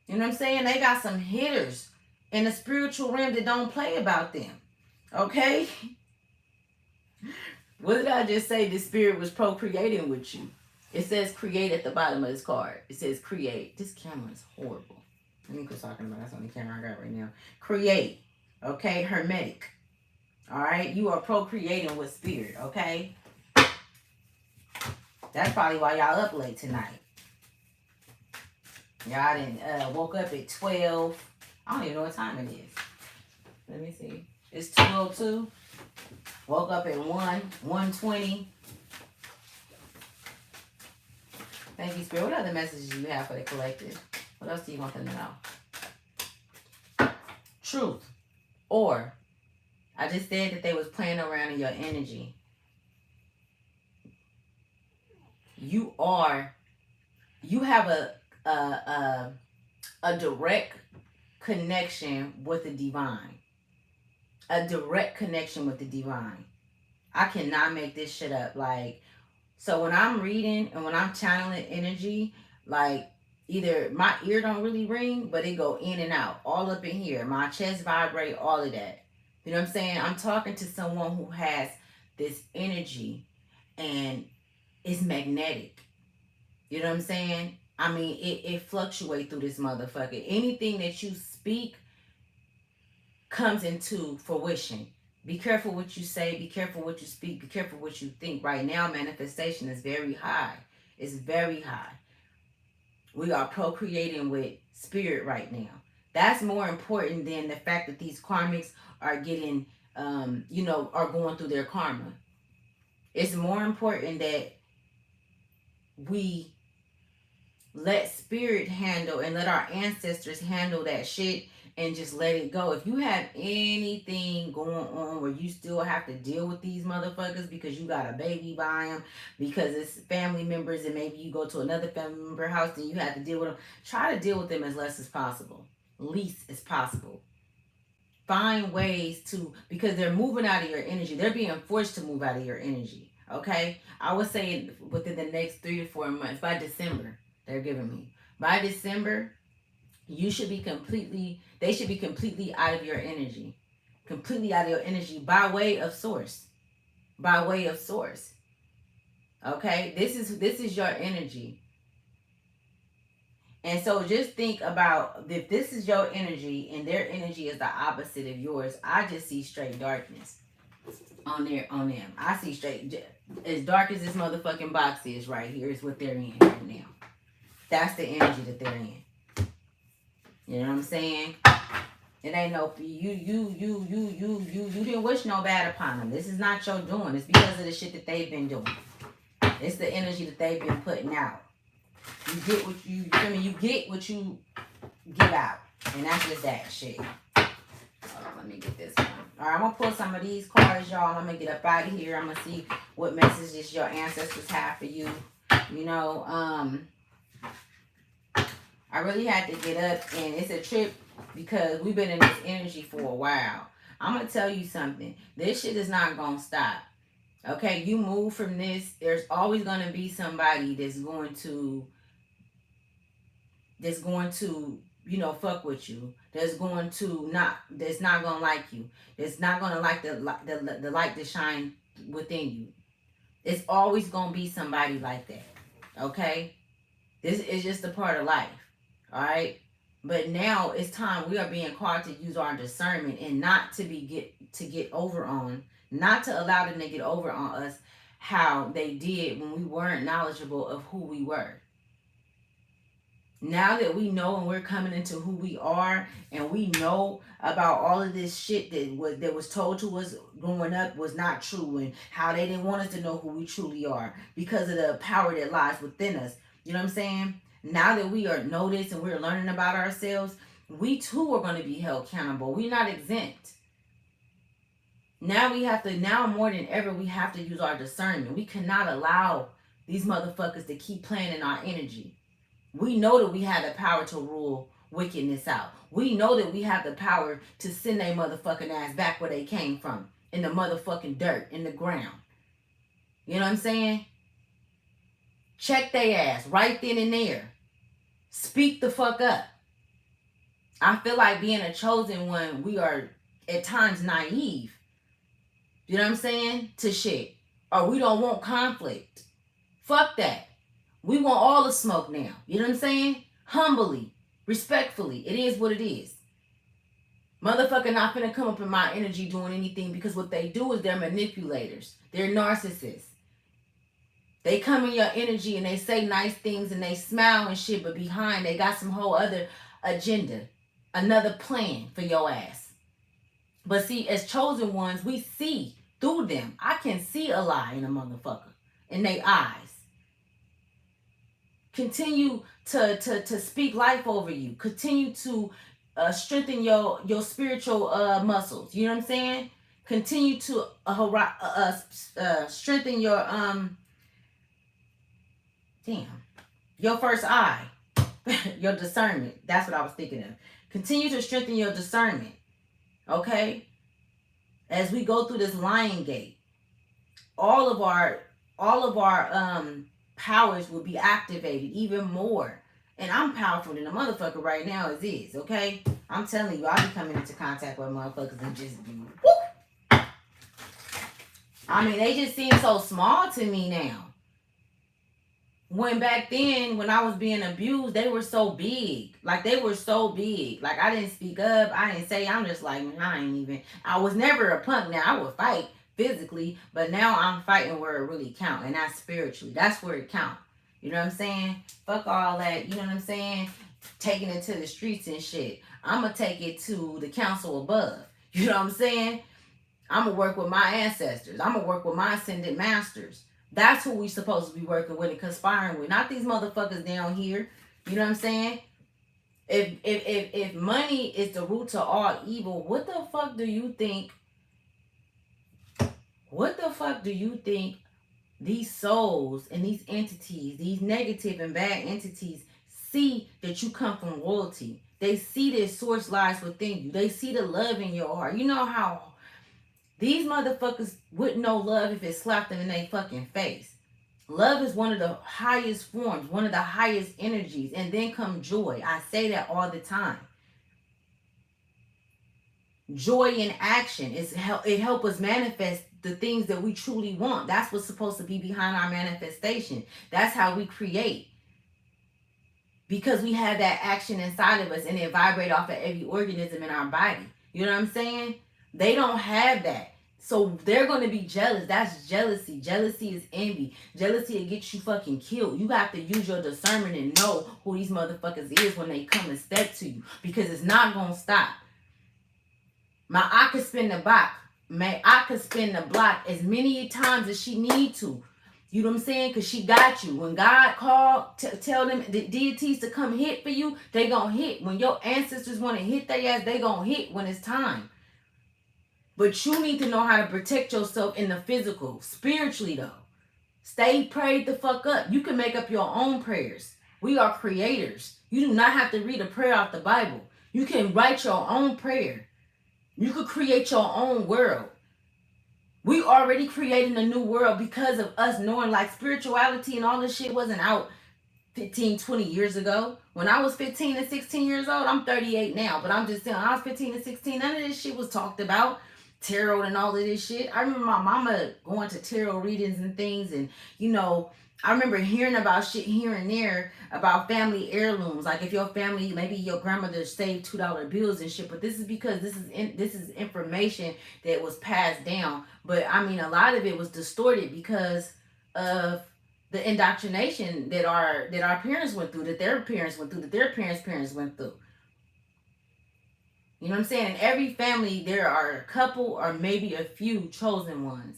You know what I'm saying? They got some hitters in the spiritual realm that don't play about them. Okay? What did I just say? The spirit was procreating with you. It says create at the bottom of this card. It says create. This camera is horrible. Let me quit talking about it. That's the only camera I got right now. Create. Okay? Hermetic. Alright? You are procreating with spirit. Okay? That's probably why y'all up late tonight. Y'all didn't woke up at 12. I don't even know what time it is. Let me see. It's 2:02. Woke up at 1:20. Thank you, Spirit. What other messages do you have for the collective? What else do you want them to know? Truth. Or, I just said that they was playing around in your energy. You have a direct connection with the divine. A direct connection with the divine. I cannot make this shit up. Like, so when I'm reading and when I'm channeling energy, like, either my ear don't really ring, but it go in and out, all up in here. My chest vibrate, all of that. You know what I'm saying? I'm talking to someone who has this energy and it's magnetic. You know what I'm saying? I mean, it fluctuates through this motherfucker. Anything that you speak comes into fruition. Be careful what you say. Be careful what you speak. Be careful what you think. Right now, manifestation is very high. It's very high. We are procreating with spirit right now. That's more important than the fact that these karmics are getting, are going through their karma. It's more important that we let spirit handle and let our ancestors handle that shit and just let it go. If you have anything going on where you still have to deal with these motherfuckers because you got a baby by them, because it's family members, and maybe you go to another family member house and you have to deal with them, try to deal with them as less as possible. Least as possible. Find ways to, because they're moving out of your energy. They're being forced to move out of your energy. Okay? I would say within the next 3 to 4 months, by December, they're giving me. By December, they should be completely out of your energy. Completely out of your energy by way of source. By way of source. Okay? This is your energy. And so just think about, if this is your energy and their energy is the opposite of yours, I just see straight darkness on them. I see straight, as dark as this motherfucking box is right here, is what they're in right now. That's the energy that they're in. You know what I'm saying? It ain't no, you didn't wish no bad upon them. This is not your doing. It's because of the shit that they've been doing. It's the energy that they've been putting out. You get what you get what you give out. And that's just that shit. Hold on, let me get this one. Alright, I'm gonna pull some of these cards, y'all. I'm gonna get up out of here. I'm gonna see what messages your ancestors have for you. You know, I really had to get up, and it's a trip because we've been in this energy for a while. I'm gonna tell you something. This shit is not gonna stop. Okay, you move from this. There's always gonna be somebody that's going to fuck with you. That's not gonna like you. That's not gonna like the light to shine within you. It's always gonna be somebody like that. Okay, this is just a part of life. All right. But now it's time we are being called to use our discernment and not to get over on, not to allow them to get over on us how they did when we weren't knowledgeable of who we were. Now that we know and we're coming into who we are, and we know about all of this shit that was told to us growing up was not true, and how they didn't want us to know who we truly are because of the power that lies within us. You know what I'm saying? Now that we are noticed and we're learning about ourselves, we too are going to be held accountable. We're not exempt. Now more than ever, we have to use our discernment. We cannot allow these motherfuckers to keep playing in our energy. We know that we have the power to rule wickedness out. We know that we have the power to send their motherfucking ass back where they came from, in the motherfucking dirt, in the ground. You know what I'm saying? Check their ass right then and there. Speak the fuck up. I feel like being a chosen one, we are at times naive. You know what I'm saying? To shit. Or we don't want conflict. Fuck that. We want all the smoke now. You know what I'm saying? Humbly, respectfully. It is what it is. Motherfucker not finna come up in my energy doing anything, because what they do is they're manipulators. They're narcissists. They come in your energy and they say nice things and they smile and shit, but behind they got some whole other agenda, another plan for your ass. But see, as chosen ones, we see through them. I can see a lie in a motherfucker, in their eyes. Continue to speak life over you. Continue to strengthen your spiritual muscles. You know what I'm saying? Continue to strengthen your your first eye, your discernment. That's what I was thinking of. Continue to strengthen your discernment. Okay? As we go through this lion gate, all of our powers will be activated even more. And I'm powerful than a motherfucker right now as is, okay? I'm telling you, I'll be coming into contact with motherfuckers and just be whoop. I mean, they just seem so small to me now. When back then, when I was being abused, they were so big. Like, they were so big. Like, I didn't speak up. I didn't say. I'm just like, I was never a punk. Now, I would fight physically, but now I'm fighting where it really counts, and that's spiritually. That's where it counts. You know what I'm saying? Fuck all that. You know what I'm saying? Taking it to the streets and shit. I'm going to take it to the council above. You know what I'm saying? I'm going to work with my ancestors. I'm going to work with my ascended masters. That's who we supposed to be working with and conspiring with. Not these motherfuckers down here. You know what I'm saying? If money is the root to all evil, what the fuck do you think these souls and these entities, these negative and bad entities, see that you come from royalty? They see that source lies within you. They see the love in your heart. You know how these motherfuckers wouldn't know love if it slapped them in their fucking face. Love is one of the highest forms, one of the highest energies. And then come joy. I say that all the time. Joy in action. It helps us manifest the things that we truly want. That's what's supposed to be behind our manifestation. That's how we create. Because we have that action inside of us, and it vibrates off of every organism in our body. You know what I'm saying? They don't have that. So they're going to be jealous. That's jealousy. Jealousy is envy. Jealousy will get you fucking killed. You have to use your discernment and know who these motherfuckers is when they come and step to you. Because it's not going to stop. I could spin the block. I could spin the block as many times as she need to. You know what I'm saying? Because she got you. When God called, tell them the deities to come hit for you, they going to hit. When your ancestors want to hit their ass, they going to hit when it's time. But you need to know how to protect yourself in the physical. Spiritually, though. Stay prayed the fuck up. You can make up your own prayers. We are creators. You do not have to read a prayer off the Bible. You can write your own prayer. You could create your own world. We already creating a new world because of us knowing like spirituality and all this shit wasn't out 15, 20 years ago. When I was 15 and 16 years old, I'm 38 now, but I'm just saying, when I was 15 and 16, none of this shit was talked about. Tarot and all of this shit. I remember my mama going to tarot readings and things, and you know, I remember hearing about shit here and there about family heirlooms. Like if your family, maybe your grandmother saved $2 bills and shit. But this is because this is information that was passed down. But I mean, a lot of it was distorted because of the indoctrination that our parents went through, that their parents went through, that their parents went through. You know what I'm saying? In every family, there are a couple or maybe a few chosen ones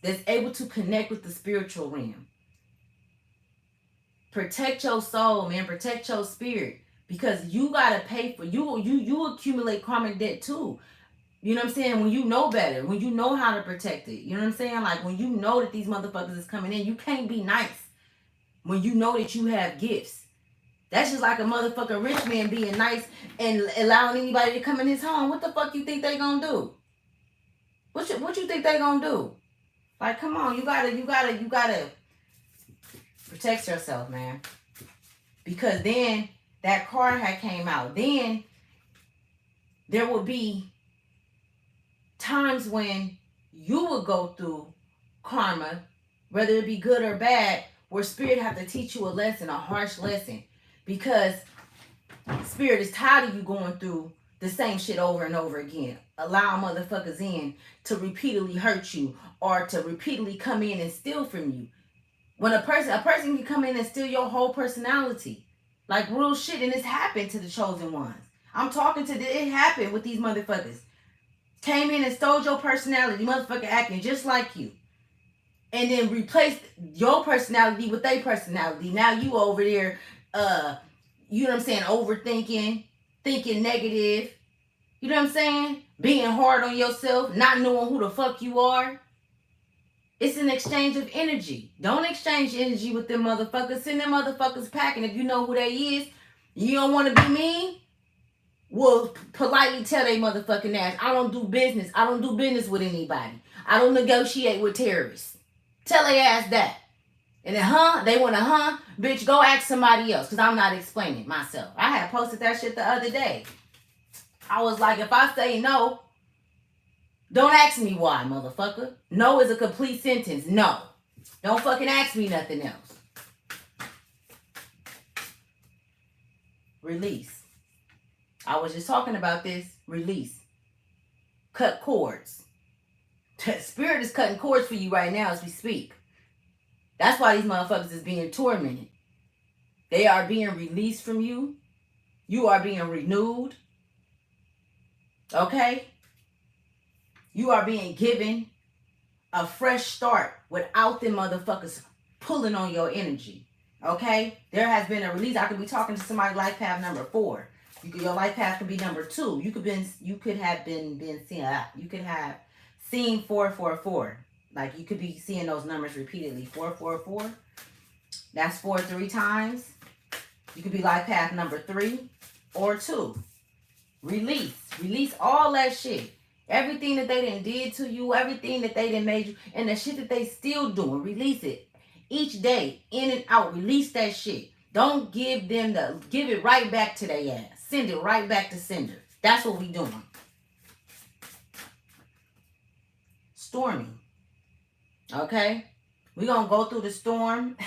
that's able to connect with the spiritual realm. Protect your soul, man. Protect your spirit, because you gotta pay for you accumulate karmic debt too. You know what I'm saying? When you know better, when you know how to protect it. You know what I'm saying? Like when you know that these motherfuckers is coming in, you can't be nice when you know that you have gifts. That's just like a motherfucking rich man being nice and allowing anybody to come in his home. What the fuck you think they gonna do? What you think they gonna do? Like, come on, you gotta protect yourself, man. Because then that card had came out. Then there would be times when you would go through karma, whether it be good or bad, where spirit have to teach you a lesson, a harsh lesson. Because spirit is tired of you going through the same shit over and over again. Allowing motherfuckers in to repeatedly hurt you or to repeatedly come in and steal from you. When a person can come in and steal your whole personality. Like real shit. And it's happened to the chosen ones. I'm talking to it happened with these motherfuckers. Came in and stole your personality. Motherfucker acting just like you. And then replaced your personality with their personality. Now you over there, you know what I'm saying, overthinking, thinking negative. You know what I'm saying? Being hard on yourself, not knowing who the fuck you are. It's an exchange of energy. Don't exchange energy with them motherfuckers. Send them motherfuckers packing. If you know who they is, you don't want to be mean, well, politely tell they motherfucking ass, I don't do business. I don't do business with anybody. I don't negotiate with terrorists. Tell their ass that. And then, they want to, bitch, go ask somebody else, because I'm not explaining myself. I had posted that shit the other day. I was like, if I say no, don't ask me why, motherfucker. No is a complete sentence. No. Don't fucking ask me nothing else. Release. I was just talking about this. Release. Cut cords. Spirit is cutting cords for you right now as we speak. That's why these motherfuckers is being tormented. They are being released from you. You are being renewed. Okay? You are being given a fresh start without them motherfuckers pulling on your energy. Okay? There has been a release. I could be talking to somebody life path number 4. Your life path could be number 2. You could have seen 444. Like you could be seeing those numbers repeatedly. 444. That's 4 3 times. You could be life path number 3 or 2. Release. Release all that shit. Everything that they done did to you, everything that they done made you, and the shit that they still doing. Release it. Each day, in and out. Release that shit. Don't give it right back to their ass. Send it right back to sender. That's what we doing. Storming. Okay? We gonna go through the storm.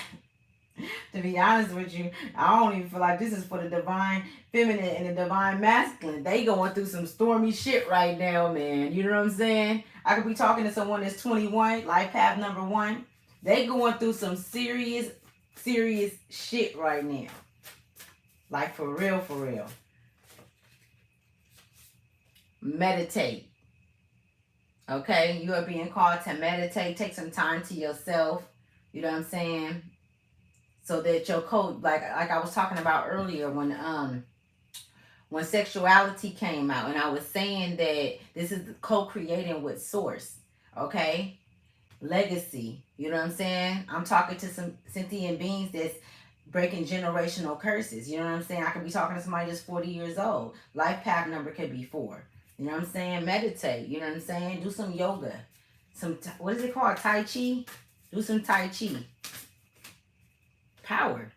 To be honest with you, I don't even feel like this is for the divine feminine and the divine masculine. They going through some stormy shit right now, man. You know what I'm saying? I could be talking to someone that's 21, life path number 1. They going through some serious shit right now. Like for real, for real. Meditate. Okay? You are being called to meditate. Take some time to yourself. You know what I'm saying? So that your code, like I was talking about earlier when sexuality came out, and I was saying that this is co-creating with source, okay? Legacy, you know what I'm saying? I'm talking to some sentient beings that's breaking generational curses. You know what I'm saying? I could be talking to somebody that's 40 years old. Life path number could be 4. You know what I'm saying? Meditate. You know what I'm saying? Do some yoga. What is it called? Tai Chi? Do some Tai Chi. Power.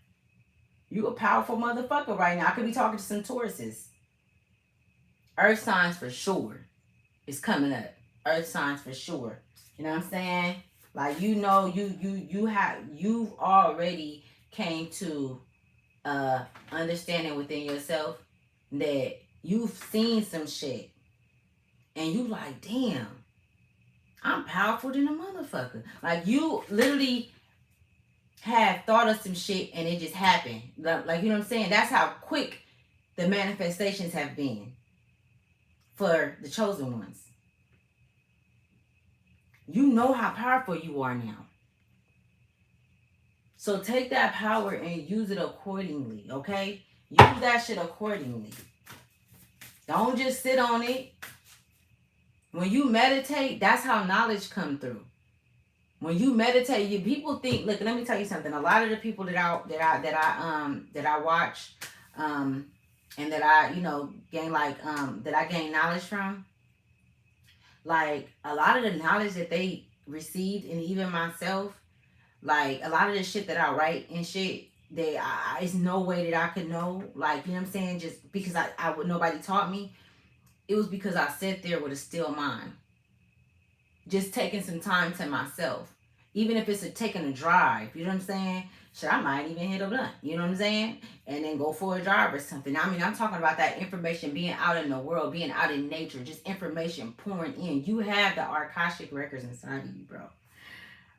You a powerful motherfucker right now. I could be talking to some Tauruses. Earth signs for sure. It's coming up. Earth signs for sure. You know what I'm saying? Like, you know, you've already came to understanding within yourself that you've seen some shit and you like, damn, I'm powerful than a motherfucker. Like, you literally have thought of some shit and it just happened. Like, you know what I'm saying? That's how quick the manifestations have been for the chosen ones. You know how powerful you are now. So take that power and use it accordingly, okay? Use that shit accordingly. Don't just sit on it. When you meditate, that's how knowledge come through. When you meditate, people think. Look, let me tell you something. A lot of the people that I watch, and that I gain that I gain knowledge from. Like, a lot of the knowledge that they received, and even myself, like, a lot of the shit that I write and shit, it's no way that I could know. Like, you know what I'm saying? Just because nobody taught me. It was because I sat there with a still mind. Just taking some time to myself. Even if it's taking a drive, you know what I'm saying? Shit, I might even hit a blunt, you know what I'm saying? And then go for a drive or something. I mean, I'm talking about that information being out in the world, being out in nature, just information pouring in. You have the Akashic records inside of you, bro.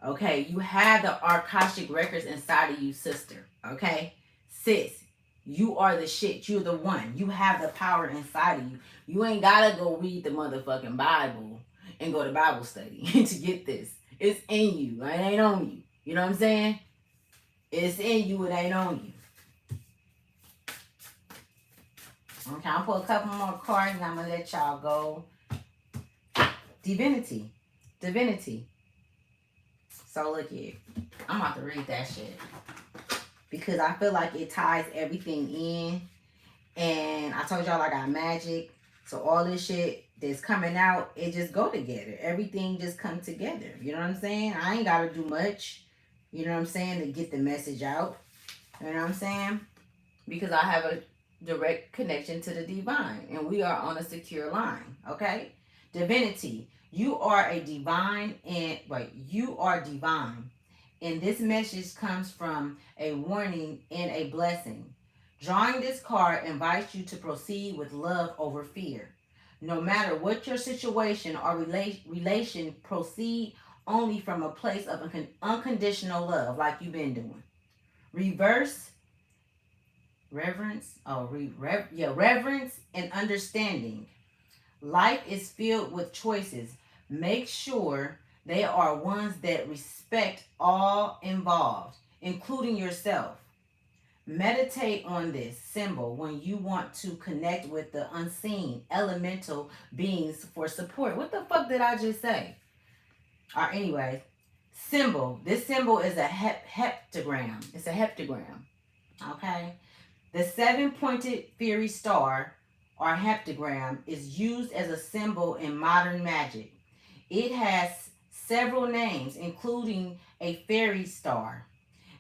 Okay, you have the Akashic records inside of you, sister. Okay, sis, you are the shit. You're the one. You have the power inside of you. You ain't gotta go read the motherfucking Bible and go to Bible study to get this. It's in you. It ain't on you. You know what I'm saying? It's in you. It ain't on you. Okay, I'll pull a couple more cards and I'm gonna let y'all go. Divinity. So look here. I'm about to read that shit because I feel like it ties everything in. And I told y'all I got magic. So all this shit that's coming out, it just go together. Everything just come together. You know what I'm saying? I ain't got to do much, you know what I'm saying, to get the message out. You know what I'm saying? Because I have a direct connection to the divine. And we are on a secure line. Okay? Divinity. You are a divine you are divine. And this message comes from a warning and a blessing. Drawing this card invites you to proceed with love over fear. No matter what your situation or relation, proceed only from a place of unconditional love, like you've been doing. Reverence and understanding. Life is filled with choices. Make sure they are ones that respect all involved, including yourself. Meditate on this symbol when you want to connect with the unseen elemental beings for support. What the fuck did I just say? Or anyway, symbol. This symbol is a heptagram. It's a heptagram. Okay? The 7-pointed fairy star or heptagram is used as a symbol in modern magic. It has several names, including a fairy star,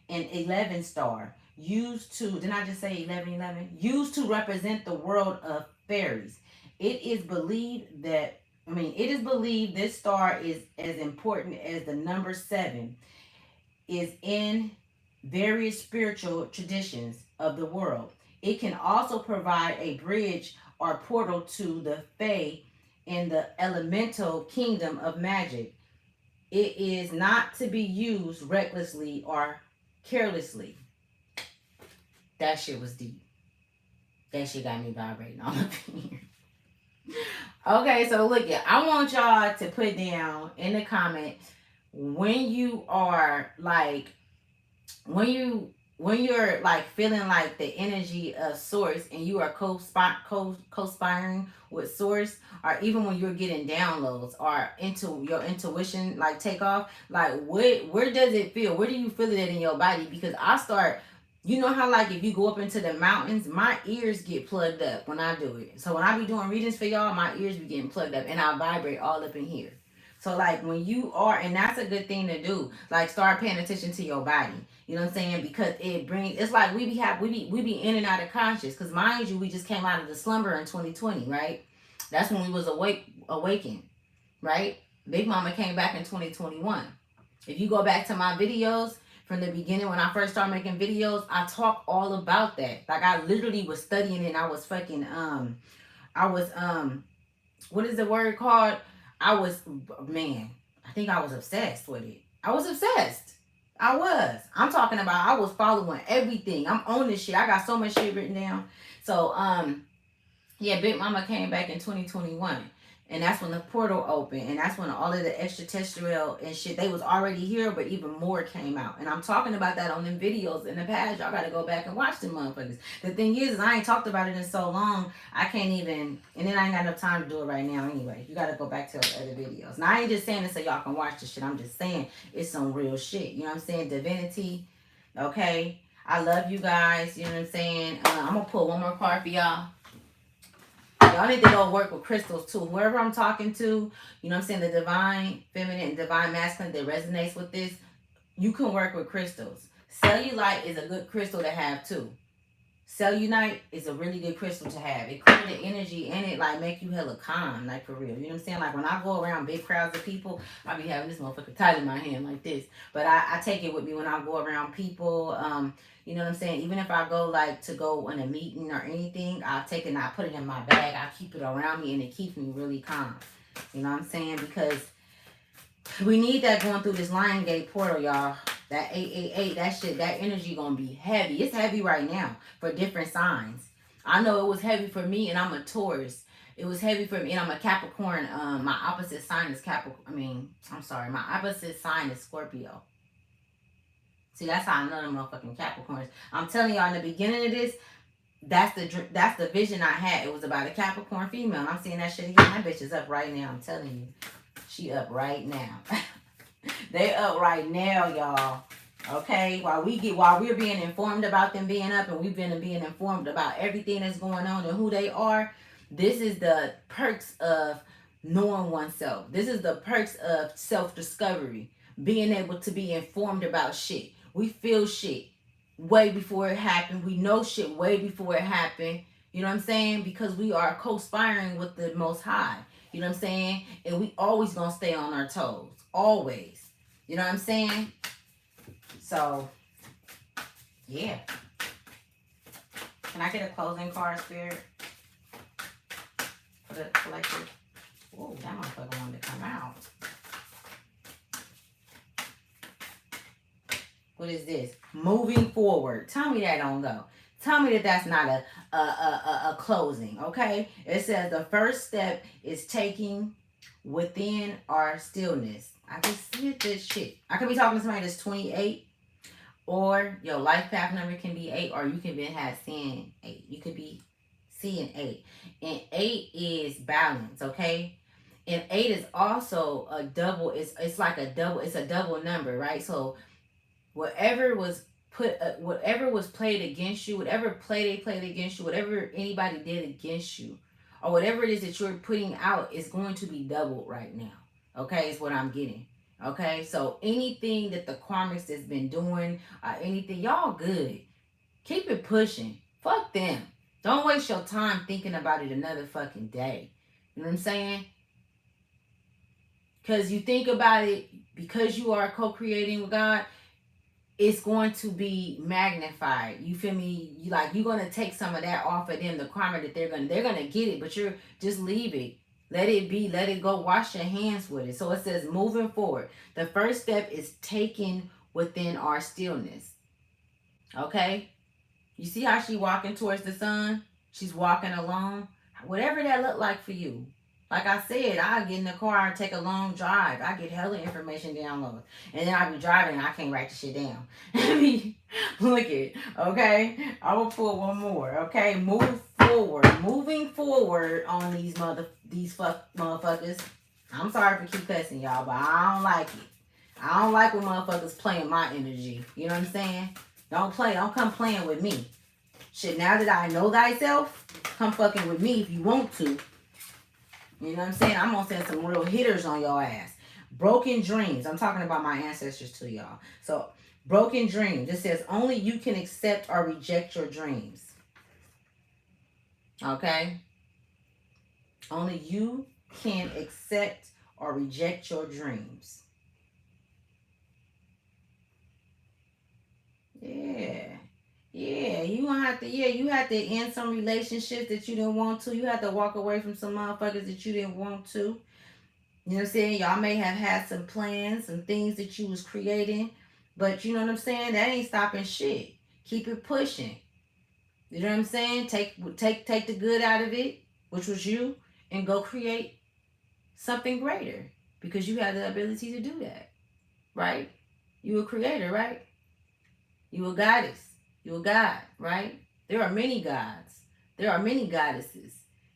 an 11 star, used to, didn't I just say 1111? Used to represent the world of fairies. It is believed this star is as important as the number 7 is in various spiritual traditions of the world. It can also provide a bridge or portal to the Fae in the elemental kingdom of magic. It is not to be used recklessly or carelessly. That shit was deep. That shit got me vibrating all up in here. Okay, so look, I want y'all to put down in the comments when you are like, when you're like feeling like the energy of source and you are co-conspiring with source, or even when you're getting downloads or into your intuition like take off, like where does it feel? Where do you feel it in your body? Because I start You know how, like, if you go up into the mountains, my ears get plugged up when I do it. So when I be doing readings for y'all, my ears be getting plugged up and I vibrate all up in here. So, like, when you are, and that's a good thing to do, like, start paying attention to your body. You know what I'm saying? Because it brings, it's like we be in and out of conscious. Because mind you, we just came out of the slumber in 2020, right? That's when we was awakened, right? Big Mama came back in 2021. If you go back to my videos from the beginning when I first started making videos, I talk all about that. Like, I literally was studying it and I was fucking I was what is the word called? I was, man, I think I was obsessed with it. I was obsessed. I was. I'm talking about I was following everything. I'm on this shit. I got so much shit written down. So yeah, Big Mama came back in 2021. And that's when the portal opened. And that's when all of the extraterrestrial and shit, they was already here, but even more came out. And I'm talking about that on them videos in the past. Y'all got to go back and watch them motherfuckers. The thing is I ain't talked about it in so long, I can't even, and then I ain't got enough time to do it right now anyway. You got to go back to the other videos. Now, I ain't just saying this so y'all can watch this shit. I'm just saying it's some real shit. You know what I'm saying? Divinity. Okay. I love you guys. You know what I'm saying? I'm going to pull one more card for y'all. Y'all need to go work with crystals too. Whoever I'm talking to, you know what I'm saying, the divine feminine and divine masculine that resonates with this, you can work with crystals. Cellulite is a good crystal to have too. Cellulite is a really good crystal to have. It clear the energy and it like make you hella calm, like for real. You know what I'm saying? Like when I go around big crowds of people, I be having this motherfucker tight in my hand like this. But I take it with me when I go around people. You know what I'm saying? Even if I go like to go in a meeting or anything, I'll take it and I put it in my bag. I keep it around me and it keeps me really calm. You know what I'm saying? Because we need that going through this Lion Gate portal, y'all. That 888, that shit, that energy gonna be heavy. It's heavy right now for different signs. I know it was heavy for me, and I'm a Taurus. It was heavy for me, and I'm a Capricorn. My opposite sign is Capricorn. I'm sorry, my opposite sign is Scorpio. See, that's how I know them motherfucking Capricorns. I'm telling y'all, in the beginning of this, that's the vision I had. It was about a Capricorn female. And I'm seeing that shit again. That bitch is up right now. I'm telling you, she up right now. They up right now, y'all. Okay, while we're being informed about them being up, and we've been being informed about everything that's going on and who they are. This is the perks of knowing oneself. This is the perks of self-discovery. Being able to be informed about shit. We feel shit way before it happened. We know shit way before it happened. You know what I'm saying? Because we are co-spiring with the Most High. You know what I'm saying? And we always gonna stay on our toes. Always. You know what I'm saying? So, yeah. Can I get a closing card, Spirit? For the collective? Oh, that motherfucker wanted to come out. What is this? Moving forward. Tell me that don't go. Tell me that that's not a closing, okay? It says the first step is taking within our stillness. I can see this shit. I could be talking to somebody that's 28, or your life path number can be 8, or you can be seeing 8. You could be seeing 8. And 8 is balance, okay? And 8 is also a double. It's like a double. It's a double number, right? So whatever was whatever was played against you, whatever play they played against you, whatever anybody did against you, or whatever it is that you're putting out is going to be doubled right now. Okay, is what I'm getting. Okay, so anything that the karmics has been doing, anything, y'all good. Keep it pushing. Fuck them. Don't waste your time thinking about it another fucking day. You know what I'm saying? Because you think about it, because you are co-creating with God, it's going to be magnified. You feel me? You're gonna take some of that off of them, the karma that they're gonna get it, but you're just leave it. Let it be, let it go, wash your hands with it. So it says moving forward. The first step is taking within our stillness. Okay? You see how she walking towards the sun? She's walking alone. Whatever that look like for you. Like I said, I get in the car and take a long drive. I get hella information downloaded. And then I be driving and I can't write the shit down. Look at it. Okay? I will pull one more. Okay? Move forward. Moving forward on these motherfuckers. I'm sorry for keep cussing y'all, but I don't like it. I don't like when motherfuckers playing my energy. You know what I'm saying? Don't play. Don't come playing with me. Shit, now that I know thyself, come fucking with me if you want to. You know what I'm saying? I'm gonna send some real hitters on your ass. Broken dreams. I'm talking about my ancestors to y'all. So, broken dreams. It says only you can accept or reject your dreams. Okay? Only you can accept or reject your dreams. Yeah. Yeah, you gonna have to, you have to end some relationships that you didn't want to. You have to walk away from some motherfuckers that you didn't want to. You know what I'm saying? Y'all may have had some plans, some things that you was creating, but you know what I'm saying? That ain't stopping shit. Keep it pushing. You know what I'm saying? Take the good out of it, which was you, and go create something greater because you have the ability to do that, right? You a creator, right? You a goddess. You a god, right? There are many gods. There are many goddesses.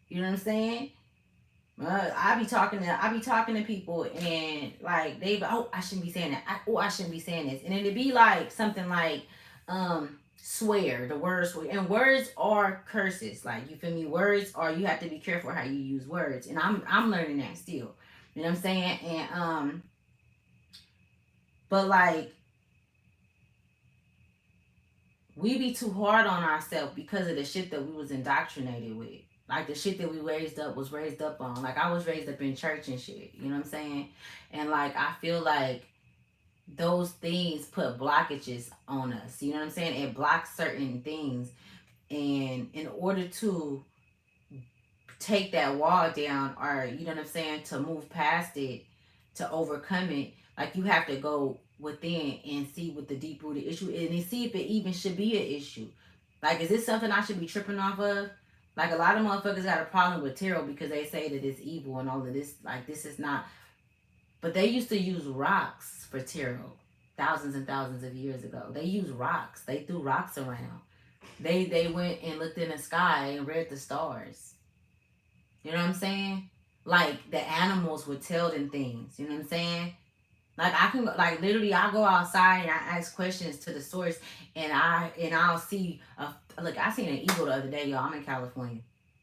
You know what I'm saying? I be talking to people and like they I shouldn't be saying that. I shouldn't be saying this. And it'd be like something like swear, the word swear. And words are curses. Like you feel me? Words are, you have to be careful how you use words. And I'm learning that still. You know what I'm saying? And but like we be too hard on ourselves because of the shit that we was indoctrinated with. Like the shit that we was raised up on. Like I was raised up in church and shit. You know what I'm saying? And like I feel like those things put blockages on us. You know what I'm saying? It blocks certain things. And in order to take that wall down, or you know what I'm saying, to move past it, to overcome it, like you have to go within and see what the deep rooted issue is and see if it even should be an issue. Like, is this something I should be tripping off of? Like, a lot of motherfuckers got a problem with tarot because they say that it's evil and all of this. Like, this is not. But they used to use rocks for tarot thousands and thousands of years ago. They used rocks. They threw rocks around. They went and looked in the sky and read the stars. You know what I'm saying? Like, the animals would tell them things. You know what I'm saying? Like I can like literally I'll go outside and I ask questions to the source and I'll see look, I seen an eagle the other day, y'all. I'm in California.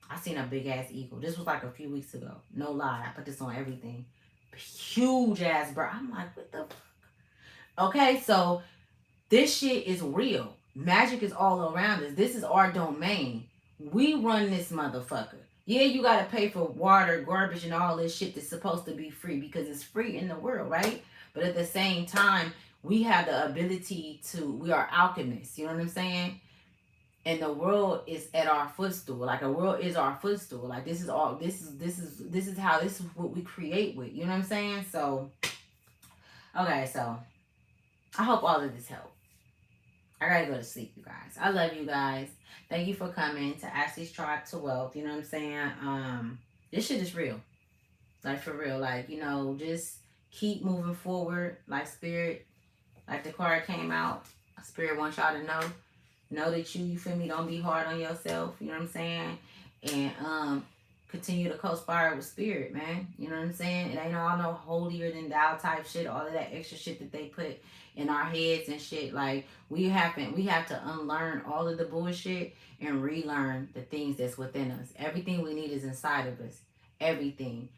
I seen a big ass eagle. This was like a few weeks ago. No lie. I put this on everything. Huge ass bird. I'm like, what the fuck? Okay, so this shit is real. Magic is all around us. This is our domain. We run this motherfucker. Yeah, you gotta pay for water, garbage, and all this shit that's supposed to be free because it's free in the world, right? But at the same time, we have the ability we are alchemists, you know what I'm saying? And the world is at our footstool. Like the world is our footstool. Like this is what we create with, you know what I'm saying? So, okay, so I hope all of this helped. I gotta go to sleep, you guys. I love you guys. Thank you for coming to Ashley's Tribe to Wealth. You know what I'm saying? This shit is real. Like for real. Like, you know, just keep moving forward. Like Spirit, like the card came out. Spirit wants y'all to know that you feel me, don't be hard on yourself. You know what I'm saying? And continue to co-spire with Spirit, man. You know what I'm saying? It ain't all no holier than thou type shit, all of that extra shit that they put in our heads and shit. Like we have to unlearn all of the bullshit and relearn the things that's within us. Everything we need is inside of us. Everything.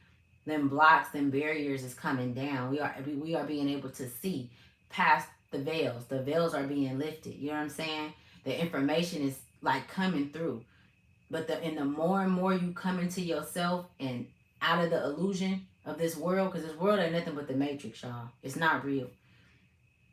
Them blocks, them barriers is coming down. We are being able to see past the veils. The veils are being lifted. You know what I'm saying? The information is like coming through. But the more and more you come into yourself and out of the illusion of this world, because this world ain't nothing but the matrix, y'all. It's not real.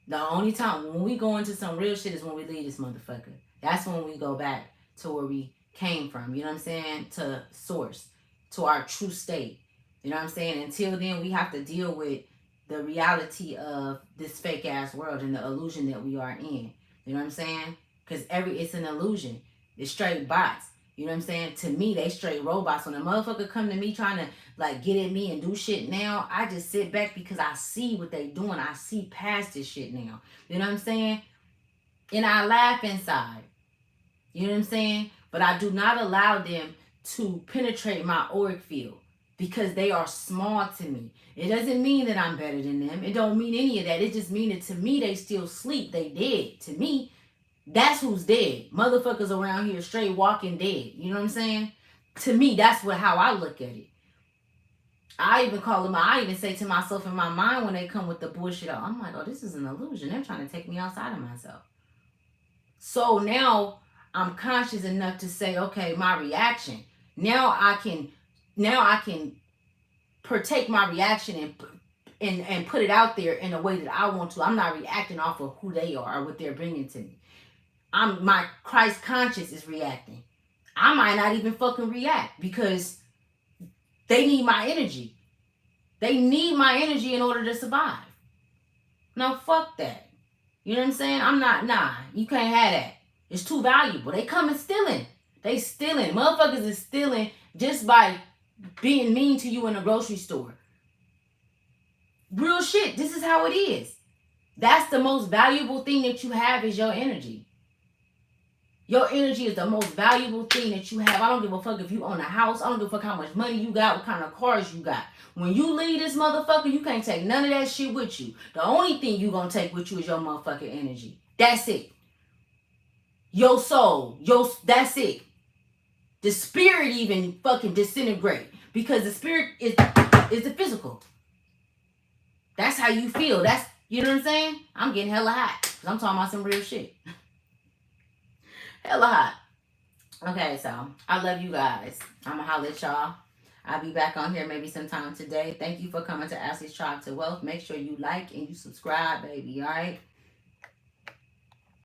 The only time when we go into some real shit is when we leave this motherfucker. That's when we go back to where we came from. You know what I'm saying? To source, to our true state. You know what I'm saying? Until then, we have to deal with the reality of this fake ass world and the illusion that we are in. You know what I'm saying? Because it's an illusion. It's straight bots. You know what I'm saying? To me, they straight robots. When a motherfucker come to me trying to like get at me and do shit now, I just sit back because I see what they doing. I see past this shit now. You know what I'm saying? And I laugh inside. You know what I'm saying? But I do not allow them to penetrate my auric field because they are small to me. It doesn't mean that I'm better than them. It don't mean any of that. It just means that to me, they still sleep. They dead. To me, That's who's dead. Motherfuckers around here straight walking dead. You know what I'm saying? To me, that's how I look at it. I even say to myself in my mind when they come with the bullshit, I'm like, oh, this is an illusion. They're trying to take me outside of myself. So now I'm conscious enough to say, okay, my reaction. Now I can partake my reaction and put it out there in a way that I want to. I'm not reacting off of who they are or what they're bringing to me. My Christ conscious is reacting. I might not even fucking react because they need my energy. They need my energy in order to survive. No, fuck that. You know what I'm saying? I'm not, you can't have that. It's too valuable. They coming stealing. They stealing. Motherfuckers is stealing just by being mean to you in a grocery store. Real shit. This is how it is. That's the most valuable thing that you have is your energy. Your energy is the most valuable thing that you have. I don't give a fuck if you own a house. I don't give a fuck how much money you got, what kind of cars you got. When you leave this motherfucker, you can't take none of that shit with you. The only thing you gonna take with you is your motherfucking energy. That's it. Your soul. That's it. The spirit even fucking disintegrate. Because the spirit is the physical. That's how you feel. That's, you know what I'm saying? I'm getting hella hot. Because I'm talking about some real shit. Hella hot. Okay, so I love you guys. I'ma holler at y'all. I'll be back on here maybe sometime today. Thank you for coming to Ashley's Tribe to Wealth. Make sure you like and you subscribe, baby. All right.